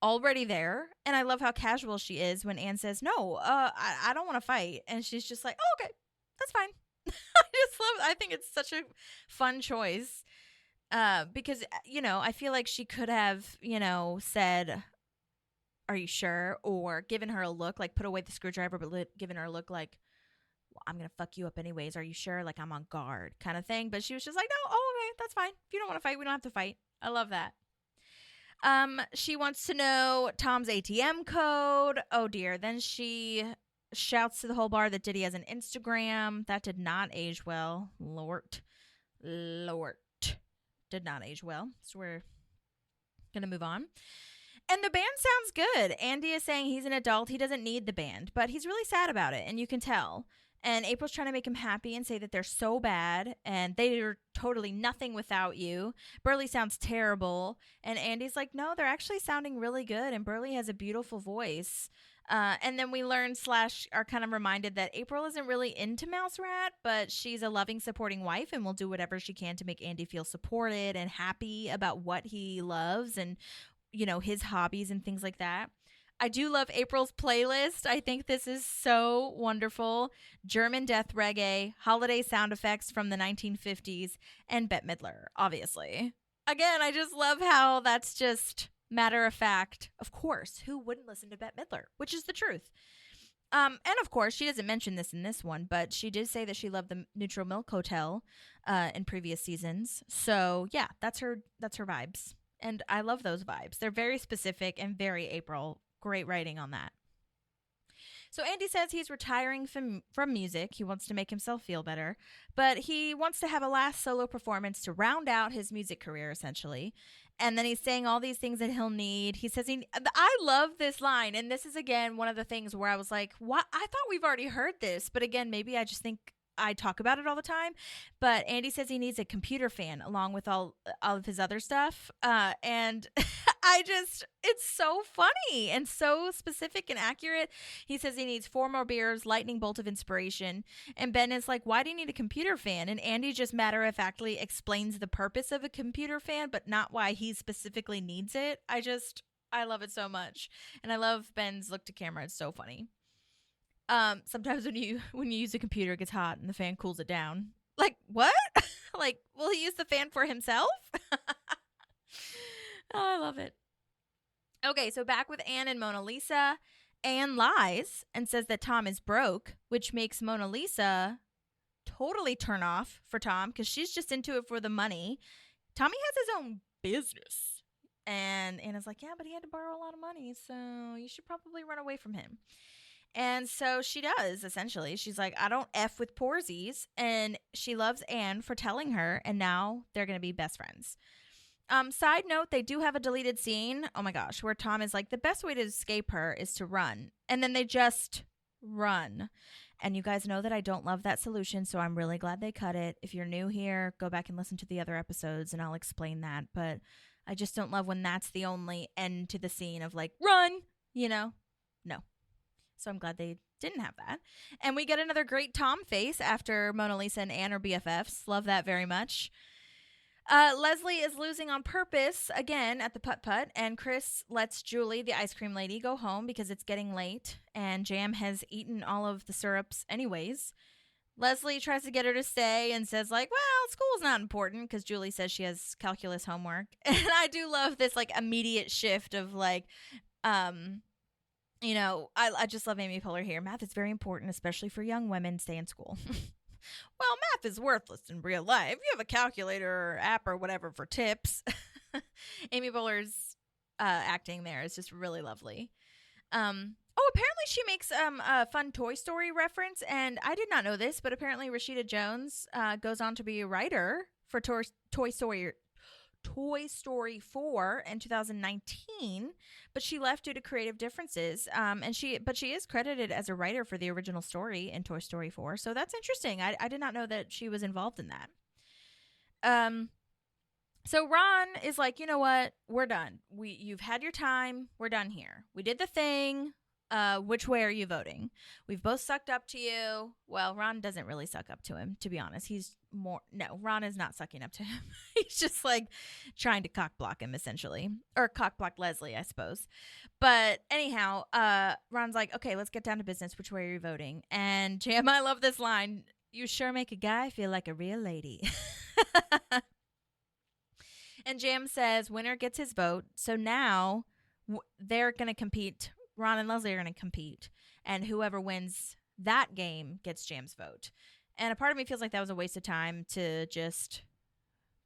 already there. And I love how casual she is when Anne says, no, I don't want to fight. And she's just like, oh, okay, that's fine. I think it's such a fun choice. Because, I feel like she could have, said, are you sure? Or given her a look, like put away the screwdriver, but given her a look like, well, I'm going to fuck you up anyways. Are you sure? Like I'm on guard kind of thing. But she was just like, no, oh, okay, that's fine. If you don't want to fight, we don't have to fight. I love that. She wants to know Tom's ATM code. Oh dear. Then she shouts to the whole bar that Diddy has an Instagram. That did not age well. Lord. Did not age well. So we're going to move on. And the band sounds good. Andy is saying he's an adult. He doesn't need the band, but he's really sad about it. And you can tell. And April's trying to make him happy and say that they're so bad and they're totally nothing without you. Burly sounds terrible. And Andy's like, no, they're actually sounding really good. And Burly has a beautiful voice. And then we learn / are kind of reminded that April isn't really into Mouse Rat, but she's a loving, supporting wife and will do whatever she can to make Andy feel supported and happy about what he loves and, his hobbies and things like that. I do love April's playlist. I think this is so wonderful. German death reggae, holiday sound effects from the 1950s, and Bette Midler, obviously. Again, I just love how that's just matter of fact. Of course, who wouldn't listen to Bette Midler? Which is the truth. And of course, she doesn't mention this in this one, but she did say that she loved the Neutral Milk Hotel in previous seasons. So yeah, that's her vibes. And I love those vibes. They're very specific and very April. Great writing on that. So Andy says he's retiring from music. He wants to make himself feel better, but he wants to have a last solo performance to round out his music career, essentially. And then he's saying all these things that he'll need. He says I love this line. And this is, again, one of the things where I was like, what? I thought we've already heard this. But again, maybe I just think I talk about it all the time. But Andy says he needs a computer fan along with all of his other stuff. And it's so funny and so specific and accurate. He says he needs 4 more beers, lightning bolt of inspiration. And Ben is like, why do you need a computer fan? And Andy just matter-of-factly explains the purpose of a computer fan, but not why he specifically needs it. I love it so much. And I love Ben's look to camera. It's so funny. Sometimes when you use a computer, it gets hot and the fan cools it down. Like, what? Like, will he use the fan for himself? Oh, I love it. Okay, so back with Anne and Mona Lisa. Anne lies and says that Tom is broke, which makes Mona Lisa totally turn off for Tom because she's just into it for the money. Tommy has his own business. And Anna's like, yeah, but he had to borrow a lot of money, so you should probably run away from him. And so she does, essentially. She's like, I don't F with poorsies. And she loves Anne for telling her, and now they're going to be best friends. Side note, they do have a deleted scene, oh my gosh, where Tom is like, the best way to escape her is to run. And then they just run. And you guys know that I don't love that solution, so I'm really glad they cut it. If you're new here, go back and listen to the other episodes, and I'll explain that. But I just don't love when that's the only end to the scene of like, run, No. So I'm glad they didn't have that. And we get another great Tom face after Mona Lisa and Anne are BFFs. Love that very much. Leslie is losing on purpose again at the putt-putt, and Chris lets Julie, the ice cream lady, go home because it's getting late, and Jamm has eaten all of the syrups anyways. Leslie tries to get her to stay and says, like, well, school's not important because Julie says she has calculus homework. And I do love this, like, immediate shift of, like, I just love Amy Poehler here. Math is very important, especially for young women. Stay in school. Well, math is worthless in real life. You have a calculator or app or whatever for tips. Amy Poehler's acting there is just really lovely. Apparently she makes a fun Toy Story reference, and I did not know this, but apparently Rashida Jones goes on to be a writer for Toy Story Toy Story 4 in 2019, but she left due to creative differences. But she is credited as a writer for the original story in Toy Story 4. So that's interesting. I did not know that she was involved in that. So Ron is like, you know what? We're done. You've had your time. We're done here. We did the thing. Which way are you voting? We've both sucked up to you. Well, Ron doesn't really suck up to him, to be honest. Ron is not sucking up to him. He's just like trying to cock block him, essentially. Or cock block Leslie, I suppose. But anyhow, Ron's like, okay, let's get down to business. Which way are you voting? And Jamm, I love this line. You sure make a guy feel like a real lady. And Jamm says winner gets his vote. So now they're going to compete. Ron and Leslie are going to compete. And whoever wins that game gets Jamm's vote. And a part of me feels like that was a waste of time to just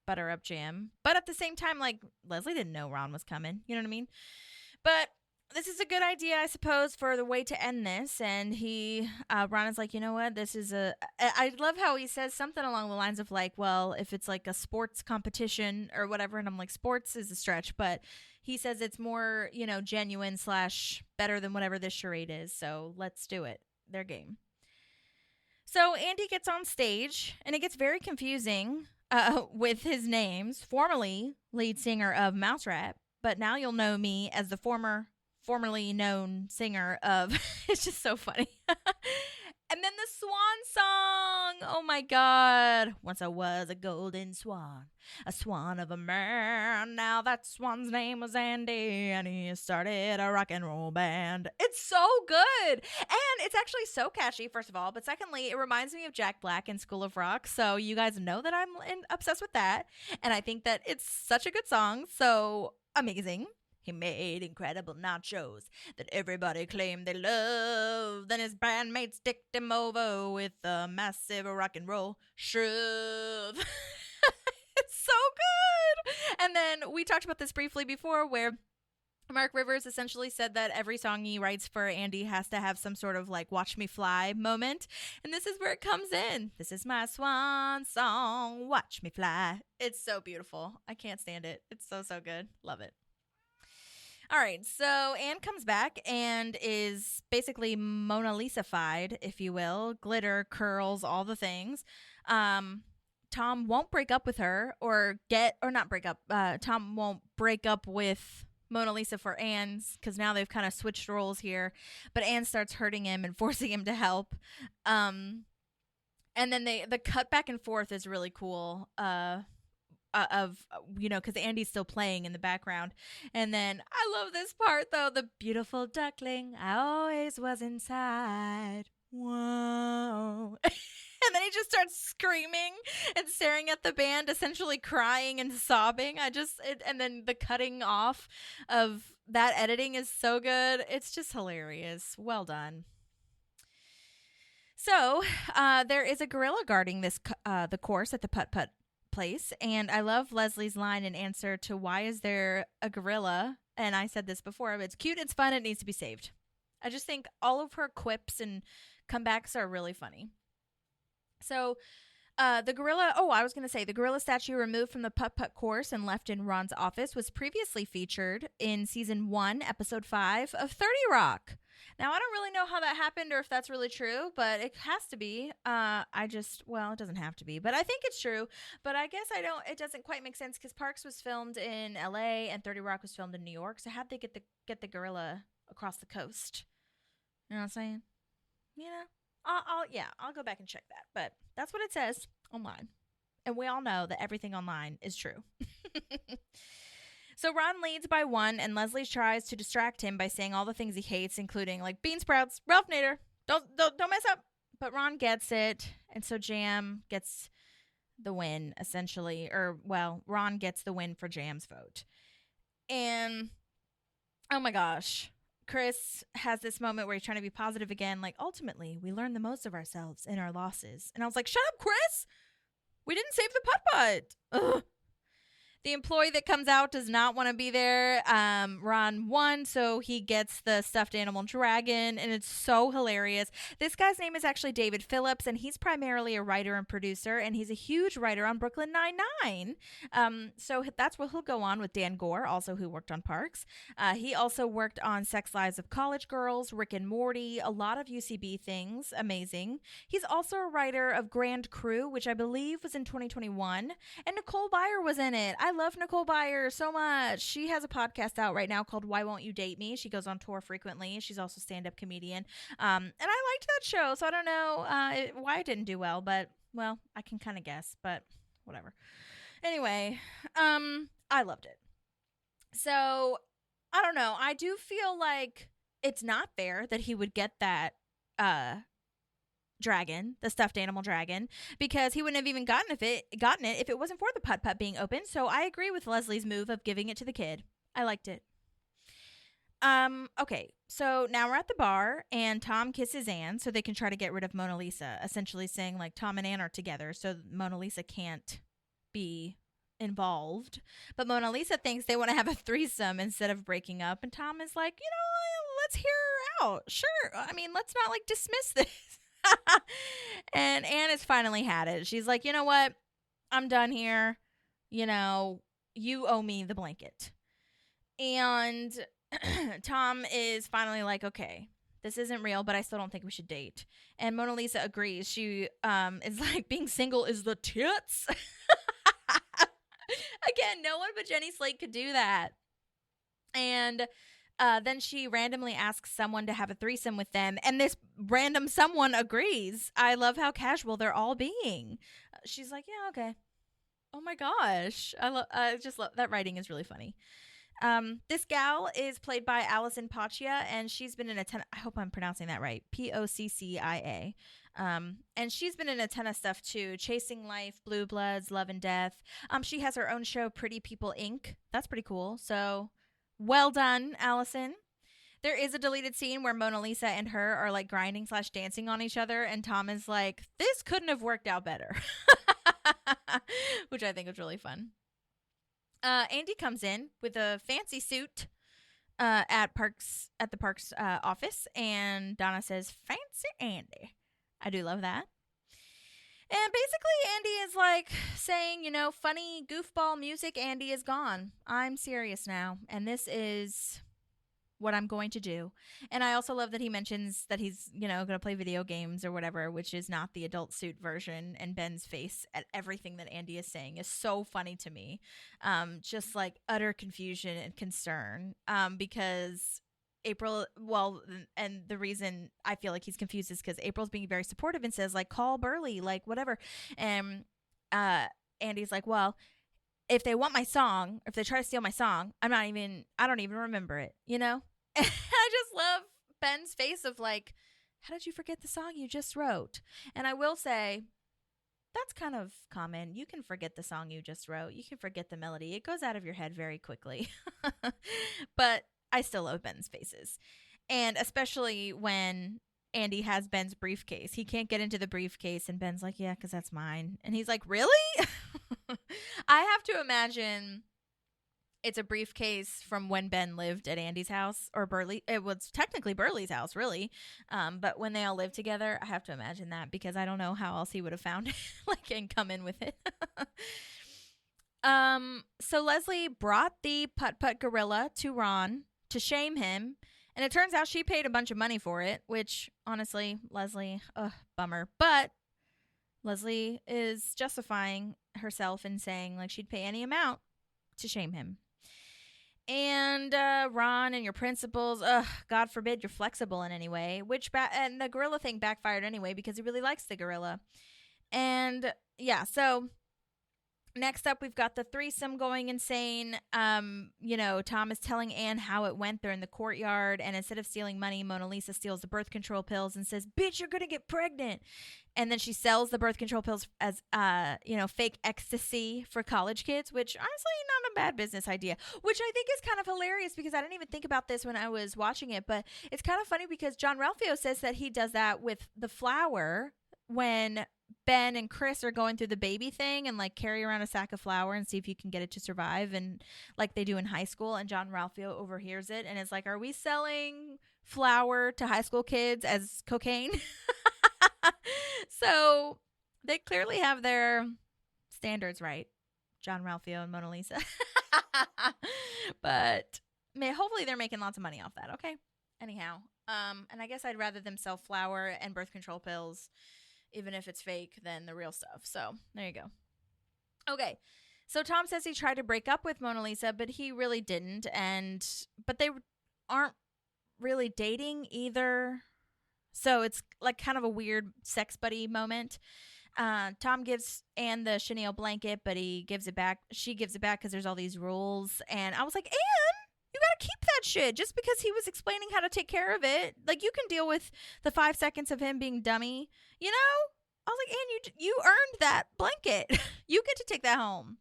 butter up Jamm. But at the same time, like, Leslie didn't know Ron was coming. You know what I mean? But this is a good idea, I suppose, for the way to end this. And Ron is like, you know what? I love how he says something along the lines of like, well, if it's like a sports competition or whatever. And I'm like, sports is a stretch. But he says it's more, genuine / better than whatever this charade is. So let's do it. Their game. So Andy gets on stage and it gets very confusing with his names. Formerly lead singer of Mouse Rap, but now you'll know me as the formerly known singer of it's just so funny. And then the swan song. Oh my God. Once I was a golden swan, a swan of a man. Now that swan's name was Andy, and he started a rock and roll band. It's so good. And it's actually so catchy, first of all. But secondly, it reminds me of Jack Black in School of Rock. So you guys know that I'm obsessed with that. And I think that it's such a good song. So amazing. He made incredible nachos that everybody claimed they loved. Then his bandmates dicked him over with a massive rock and roll shove. It's so good. And then we talked about this briefly before where Mark Rivers essentially said that every song he writes for Andy has to have some sort of like watch me fly moment. And this is where it comes in. This is my swan song, watch me fly. It's so beautiful. I can't stand it. It's so, so good. Love it. All right, so Anne comes back and is basically Mona Lisa-fied, if you will. Glitter, curls, all the things. Tom won't break up with her Tom won't break up with Mona Lisa for Anne's because now they've kind of switched roles here. But Anne starts hurting him and forcing him to help. And then the cut back and forth is really cool. Because Andy's still playing in the background. And then I love this part, though. The beautiful duckling I always was inside. Whoa. And then he just starts screaming and staring at the band, essentially crying and sobbing. And then the cutting off of that editing is so good. It's just hilarious. Well done. So there is a gorilla guarding the course at the putt-putt place, and I love Leslie's line in answer to why is there a gorilla, and I said this before, but it's cute, it's fun, it needs to be saved. I just think all of her quips and comebacks are really funny. So the gorilla statue removed from the putt-putt course and left in Ron's office was previously featured in season 1 episode 5 of 30 Rock. Now, I don't really know how that happened or if that's really true, but it has to be. It doesn't have to be, but I think it's true. But I guess it doesn't quite make sense because Parks was filmed in LA and 30 Rock was filmed in New York. So how'd they get the gorilla across the coast? You know what I'm saying? I'll go back and check that. But that's what it says online. And we all know that everything online is true. So Ron leads by 1, and Leslie tries to distract him by saying all the things he hates, including like bean sprouts, Ralph Nader, don't mess up. But Ron gets it, and so Jamm gets the win, essentially. Ron gets the win for Jamm's vote. And, oh my gosh, Chris has this moment where he's trying to be positive again, like, ultimately, we learn the most of ourselves in our losses. And I was like, shut up, Chris! We didn't save the putt-putt! Ugh. The employee that comes out does not want to be there. Ron won, so he gets the stuffed animal dragon, and it's so hilarious. This guy's name is actually David Phillips, and he's primarily a writer and producer, and he's a huge writer on Brooklyn Nine-Nine. So that's what he'll go on with Dan Gore, also who worked on Parks. He also worked on Sex Lives of College Girls, Rick and Morty, a lot of UCB things. Amazing. He's also a writer of Grand Crew, which I believe was in 2021, and Nicole Byer was in it. I love Nicole Byer so much. She has a podcast out right now called Why Won't You Date Me? She goes on tour frequently. She's also a stand-up comedian. And I liked that show, so I don't know why it didn't do well, but, well, I can kind of guess, but whatever. Anyway, I loved it. So, I don't know. I do feel like it's not fair that he would get that dragon, the stuffed animal dragon, because he wouldn't have even gotten it if it wasn't for the putt being open. So I agree with Leslie's move of giving it to the kid. I liked it. Okay, so now we're at the bar, and Tom kisses Anne so they can try to get rid of Mona Lisa, essentially saying, like, Tom and Anne are together, so Mona Lisa can't be involved. But Mona Lisa thinks they want to have a threesome instead of breaking up, and Tom is like, let's hear her out. Sure. I mean, let's not, like, dismiss this. And Anne has finally had it. She's like, you know what? I'm done here. You owe me the blanket. And Tom is finally like, okay, this isn't real, but I still don't think we should date. And Mona Lisa agrees. She is like, being single is the tits. Again, no one but Jenny Slate could do that. And then she randomly asks someone to have a threesome with them, and this random someone agrees. I love how casual they're all being. She's like, yeah, okay. Oh my gosh. I just love that. Writing is really funny. This gal is played by Allison Paccia, and she's been in a ton. I hope I'm pronouncing that right. Poccia. And she's been in a ton of stuff too. Chasing Life, Blue Bloods, Love and Death. She has her own show, Pretty People Inc. That's pretty cool. So well done, Allison. There is a deleted scene where Mona Lisa and her are like grinding/dancing on each other, and Tom is like, this couldn't have worked out better. Which I think was really fun. Andy comes in with a fancy suit at the Parks office, and Donna says, "Fancy Andy." I do love that. And basically, Andy is like saying, funny goofball music, Andy is gone. I'm serious now, and this is what I'm going to do. And I also love that he mentions that he's, going to play video games or whatever, which is not the adult suit version. And Ben's face at everything that Andy is saying is so funny to me. Just like utter confusion and concern. Because April, and the reason I feel like he's confused is because April's being very supportive and says, like, call Burly, like, whatever. And Andy's like, well, if they want my song, if they try to steal my song, I don't even remember it, And I just love Ben's face of like, how did you forget the song you just wrote? And I will say, that's kind of common. You can forget the song you just wrote. You can forget the melody. It goes out of your head very quickly. But I still love Ben's faces. And especially when Andy has Ben's briefcase. He can't get into the briefcase, and Ben's like, yeah, because that's mine. And he's like, really? I have to imagine it's a briefcase from when Ben lived at Andy's house, or Burly. It was technically Burly's house, really. But when they all lived together, I have to imagine that, because I don't know how else he would have found it, and come in with it. So Leslie brought the putt gorilla to Ron to shame him. And it turns out she paid a bunch of money for it, which, honestly, Leslie, bummer. But Leslie is justifying herself and saying, like, she'd pay any amount to shame him. And Ron and your principles, God forbid you're flexible in any way. And the gorilla thing backfired anyway, because he really likes the gorilla. And, yeah, so next up, we've got the threesome going insane. Tom is telling Anne how it went. They're in the courtyard, and instead of stealing money, Mona Lisa steals the birth control pills and says, bitch, you're going to get pregnant. And then she sells the birth control pills as, fake ecstasy for college kids, which honestly, not a bad business idea, which I think is kind of hilarious, because I didn't even think about this when I was watching it. But it's kind of funny because John Ralphio says that he does that with the flower when Ben and Chris are going through the baby thing and like carry around a sack of flour and see if you can get it to survive, and like they do in high school, and John Ralphio overhears it and is like, are we selling flour to high school kids as cocaine? So they clearly have their standards right, John Ralphio and Mona Lisa. But hopefully they're making lots of money off that. Okay. Anyhow, and I guess I'd rather them sell flour and birth control pills, even if it's fake, than the real stuff. So there you go. Okay. So Tom says he tried to break up with Mona Lisa, but he really didn't. But they aren't really dating either. So it's like kind of a weird sex buddy moment. Tom gives Anne the chenille blanket, but he gives it back. She gives it back because there's all these rules. And I was like, Anne, you got to keep that shit just because he was explaining how to take care of it. Like, you can deal with the 5 seconds of him being dummy, you know? I was like, Anne, you earned that blanket. You get to take that home.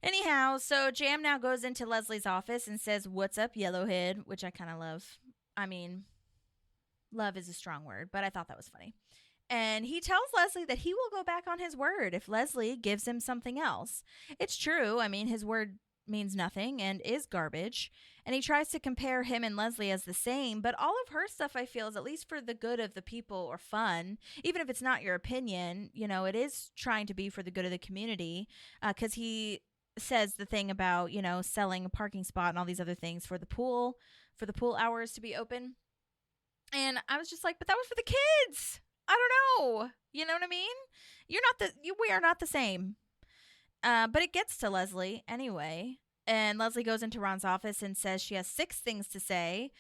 Anyhow, so Jamm now goes into Leslie's office and says, what's up, yellowhead, which I kind of love. I mean, love is a strong word, but I thought that was funny. And he tells Leslie that he will go back on his word if Leslie gives him something else. It's true. I mean, his word means nothing and is garbage. And he tries to compare him and Leslie as the same. But all of her stuff, I feel, is at least for the good of the people or fun. Even if it's not your opinion, you know, it is trying to be for the good of the community. Because he says the thing about, you know, selling a parking spot and all these other things for the pool hours to be open. And I was just like, but that was for the kids. I don't know. You know what I mean? We are not the same. But it gets to Leslie anyway. And Leslie goes into Ron's office and says she has 6 things to say.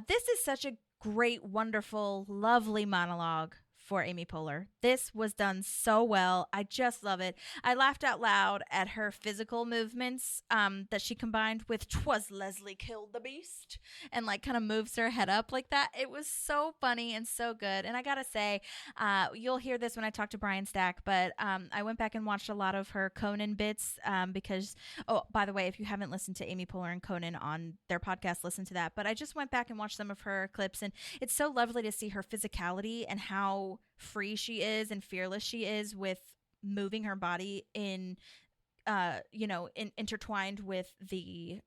This is such a great, wonderful, lovely monologue for Amy Poehler. This was done so well. I just love it. I laughed out loud at her physical movements that she combined with "'Twas Leslie killed the beast" and like kind of moves her head up like that. It was so funny and so good. And I gotta say, you'll hear this when I talk to Brian Stack, but I went back and watched a lot of her Conan bits because, oh, by the way, if you haven't listened to Amy Poehler and Conan on their podcast, listen to that. But I just went back and watched some of her clips, and it's so lovely to see her physicality and how free she is and fearless she is with moving her body intertwined with the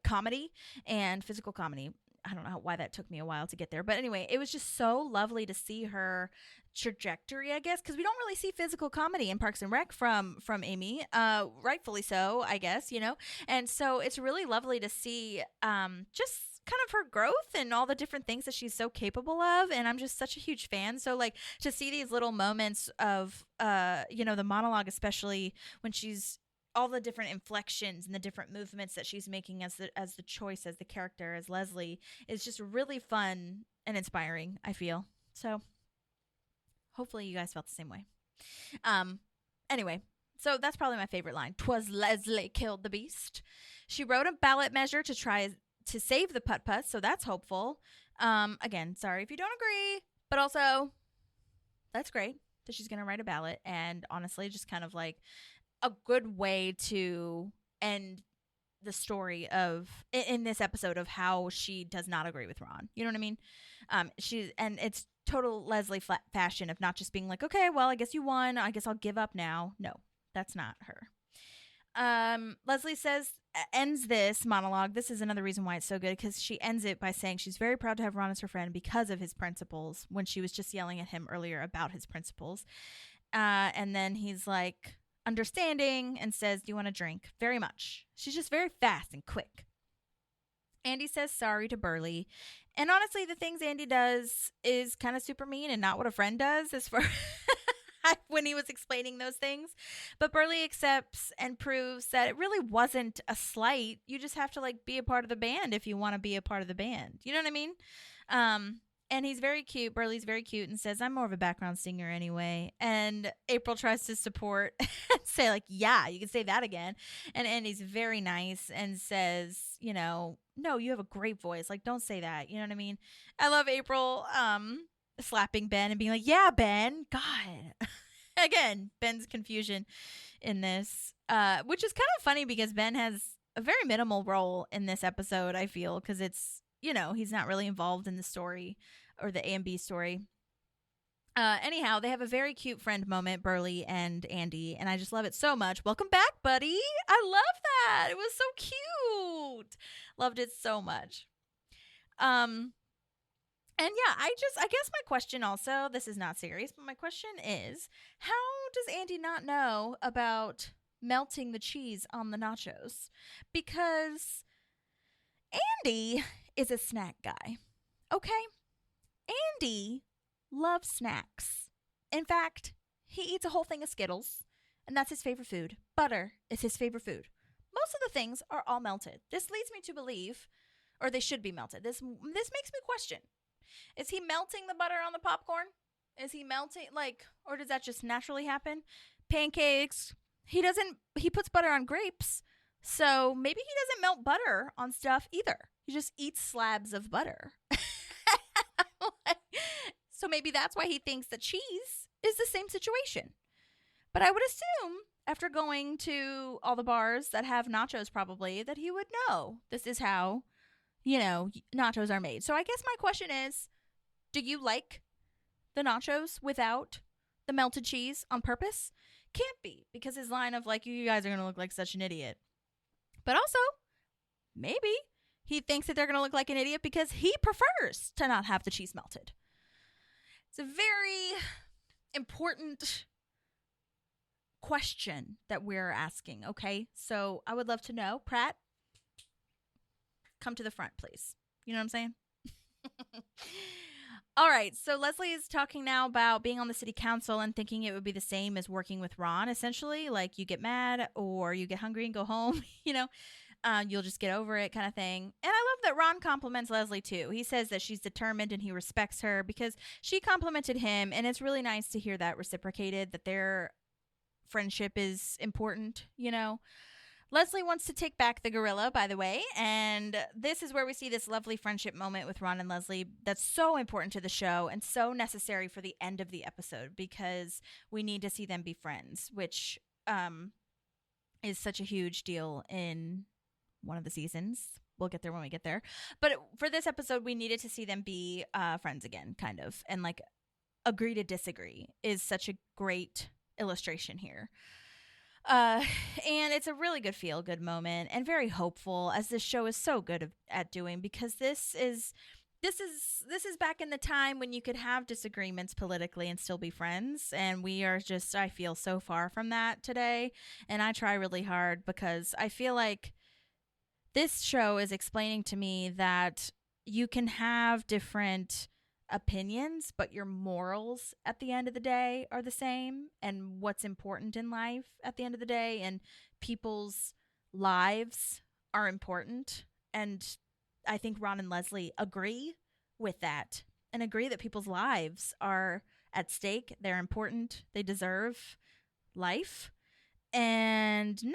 comedy and physical comedy. I don't know why that took me a while to get there, but anyway, it was just so lovely to see her trajectory, I guess, because we don't really see physical comedy in Parks and Rec from Amy, rightfully so, I guess, you know. And so it's really lovely to see just kind of her growth and all the different things that she's so capable of, and I'm just such a huge fan. So like to see these little moments of the monologue, especially when she's all the different inflections and the different movements that she's making as the choice, as the character, as Leslie, is just really fun and inspiring, I feel. So hopefully you guys felt the same way. Anyway, so that's probably my favorite line. "'Twas Leslie killed the beast." She wrote a ballot measure to try to save the putt, so that's hopeful. Again, sorry if you don't agree, but also that's great that she's going to write a ballot, and honestly, just kind of like a good way to end the story of in this episode of how she does not agree with Ron. You know what I mean? And it's total Leslie fashion of not just being like, okay, well, I guess you won. I guess I'll give up now. No, that's not her. Leslie ends this monologue. This is another reason why it's so good, because she ends it by saying she's very proud to have Ron as her friend because of his principles, when she was just yelling at him earlier about his principles. And then he's like understanding and says, "Do you want a drink?" Very much. She's just very fast and quick. Andy says sorry to Burly. And honestly, the things Andy does is kind of super mean and not what a friend does as far when he was explaining those things. But Burly accepts and proves that it really wasn't a slight. You just have to like be a part of the band if you want to be a part of the band. You know what I mean? And he's very cute. Burly's very cute and says, "I'm more of a background singer anyway." And April tries to support and say like, "Yeah, you can say that again." And Andy's very nice and says, you know, "No, you have a great voice. Like, don't say that." You know what I mean? I love April slapping Ben and being like, "Yeah, Ben, God." Again, Ben's confusion in this, which is kind of funny because Ben has a very minimal role in this episode, I feel, because it's, you know, he's not really involved in the story or the A and B story. Anyhow, they have a very cute friend moment, Burly and Andy, and I just love it so much. Welcome back, buddy. I love that. It was so cute. Loved it so much. And yeah, I guess my question also, this is not serious, but my question is, how does Andy not know about melting the cheese on the nachos? Because Andy is a snack guy. Okay? Andy loves snacks. In fact, he eats a whole thing of Skittles, and that's his favorite food. Butter is his favorite food. Most of the things are all melted. This leads me to believe, or they should be melted. This makes me question. Is he melting the butter on the popcorn? Is he melting, or does that just naturally happen? Pancakes. He puts butter on grapes, so maybe he doesn't melt butter on stuff either. He just eats slabs of butter. So maybe that's why he thinks that cheese is the same situation. But I would assume, after going to all the bars that have nachos probably, that he would know this is how, nachos are made. So I guess my question is, do you like the nachos without the melted cheese on purpose? Can't be, because his line of, you guys are going to look like such an idiot. But also, maybe he thinks that they're going to look like an idiot because he prefers to not have the cheese melted. It's a very important question that we're asking, okay? So I would love to know. Pratt, come to the front, please. You know what I'm saying? All right, so Leslie is talking now about being on the city council and thinking it would be the same as working with Ron, essentially. You get mad or you get hungry and go home, you'll just get over it kind of thing. And I love that Ron compliments Leslie, too. He says that she's determined and he respects her because she complimented him, and it's really nice to hear that reciprocated, that their friendship is important, Leslie wants to take back the gorilla, by the way, and this is where we see this lovely friendship moment with Ron and Leslie that's so important to the show and so necessary for the end of the episode because we need to see them be friends, which is such a huge deal in one of the seasons. We'll get there when we get there. But for this episode, we needed to see them be friends again, kind of, and agree to disagree is such a great illustration here. And it's a really good feel-good moment and very hopeful, as this show is so good at doing, because this is back in the time when you could have disagreements politically and still be friends, and we are just, I feel, so far from that today, and I try really hard because I feel like this show is explaining to me that you can have different opinions, but your morals at the end of the day are the same, and what's important in life at the end of the day, and people's lives are important. And I think Ron and Leslie agree with that and agree that people's lives are at stake. They're important. They deserve life. And now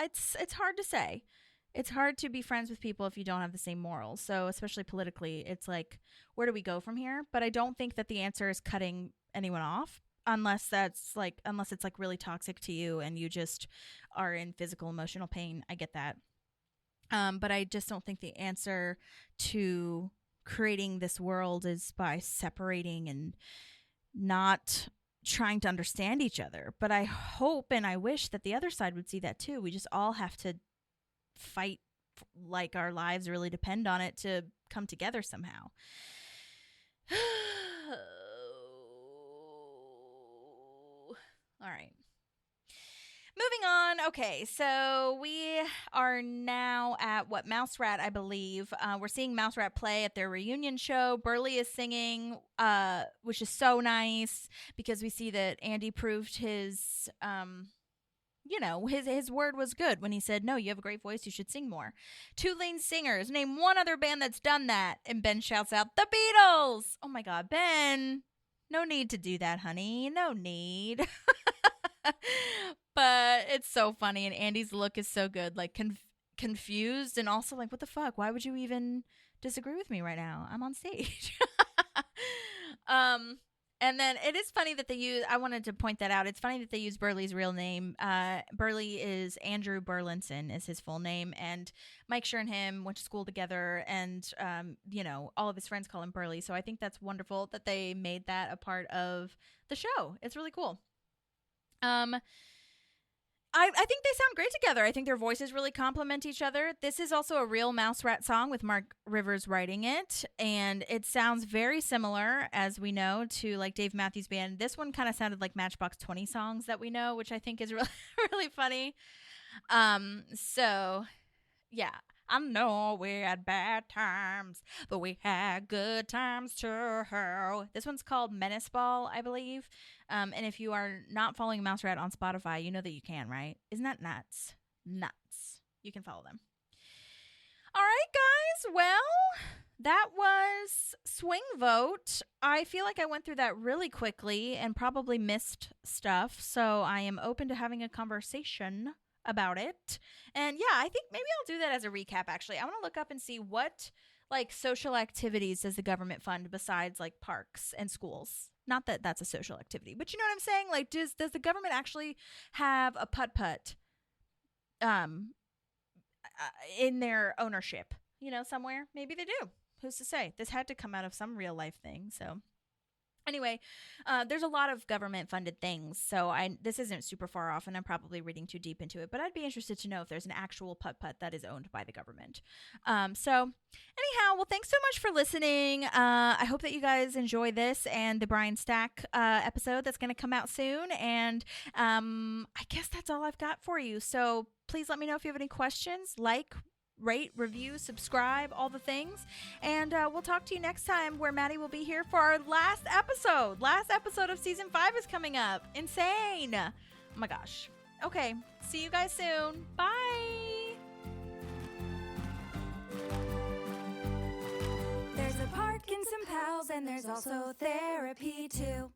it's hard to say. It's hard to be friends with people if you don't have the same morals. So especially politically, it's where do we go from here? But I don't think that the answer is cutting anyone off unless it's really toxic to you and you just are in physical, emotional pain. I get that. But I just don't think the answer to creating this world is by separating and not trying to understand each other. But I hope and I wish that the other side would see that too. We just all have to fight like our lives really depend on it to come together somehow. All right. Moving on. Okay, so we are now at Mouse Rat, I believe. We're seeing Mouse Rat play at their reunion show. Burly is singing, which is so nice because we see that Andy proved his his word was good when he said, no, you have a great voice, you should sing more. Two lead singers. Name one other band that's done that. And Ben shouts out, the Beatles. Oh my God, Ben. No need to do that, honey. No need. But it's so funny. And Andy's look is so good. Confused and also what the fuck? Why would you even disagree with me right now? I'm on stage. And then it is funny that they use, I wanted to point that out. It's funny that they use Burly's real name. Burly is Andrew Burlinson is his full name. And Mike Schur and him went to school together, and, all of his friends call him Burly. So I think that's wonderful that they made that a part of the show. It's really cool. I think they sound great together. I think their voices really complement each other. This is also a real Mouse Rat song with Mark Rivers writing it, and it sounds very similar, as we know, to like Dave Matthews Band. This one kind of sounded like Matchbox 20 songs that we know, which I think is really, really funny. So yeah, I know we had bad times, but we had good times too. This one's called Menace Ball, I believe. And if you are not following Mouse Rat on Spotify, you know that you can, right? Isn't that nuts? Nuts. You can follow them. All right, guys. Well, that was Swing Vote. I feel like I went through that really quickly and probably missed stuff. So I am open to having a conversation about it. And yeah, I think maybe I'll do that as a recap. Actually, I want to look up and see what like social activities does the government fund besides like parks and schools. Not that that's a social activity, but you know what I'm saying? Like, does the government actually have a putt in their ownership, somewhere? Maybe they do. Who's to say? This had to come out of some real life thing. So anyway, there's a lot of government-funded things, so this isn't super far off, and I'm probably reading too deep into it, but I'd be interested to know if there's an actual putt-putt that is owned by the government. So anyhow, well, thanks so much for listening. I hope that you guys enjoy this and the Brian Stack episode that's going to come out soon, and I guess that's all I've got for you. So please let me know if you have any questions. Rate, review, subscribe, all the things. And we'll talk to you next time, where Maddie will be here for our last episode. Last episode of season 5 is coming up. Insane. Oh my gosh. Okay. See you guys soon. Bye. There's a park and some pals, and there's also therapy too.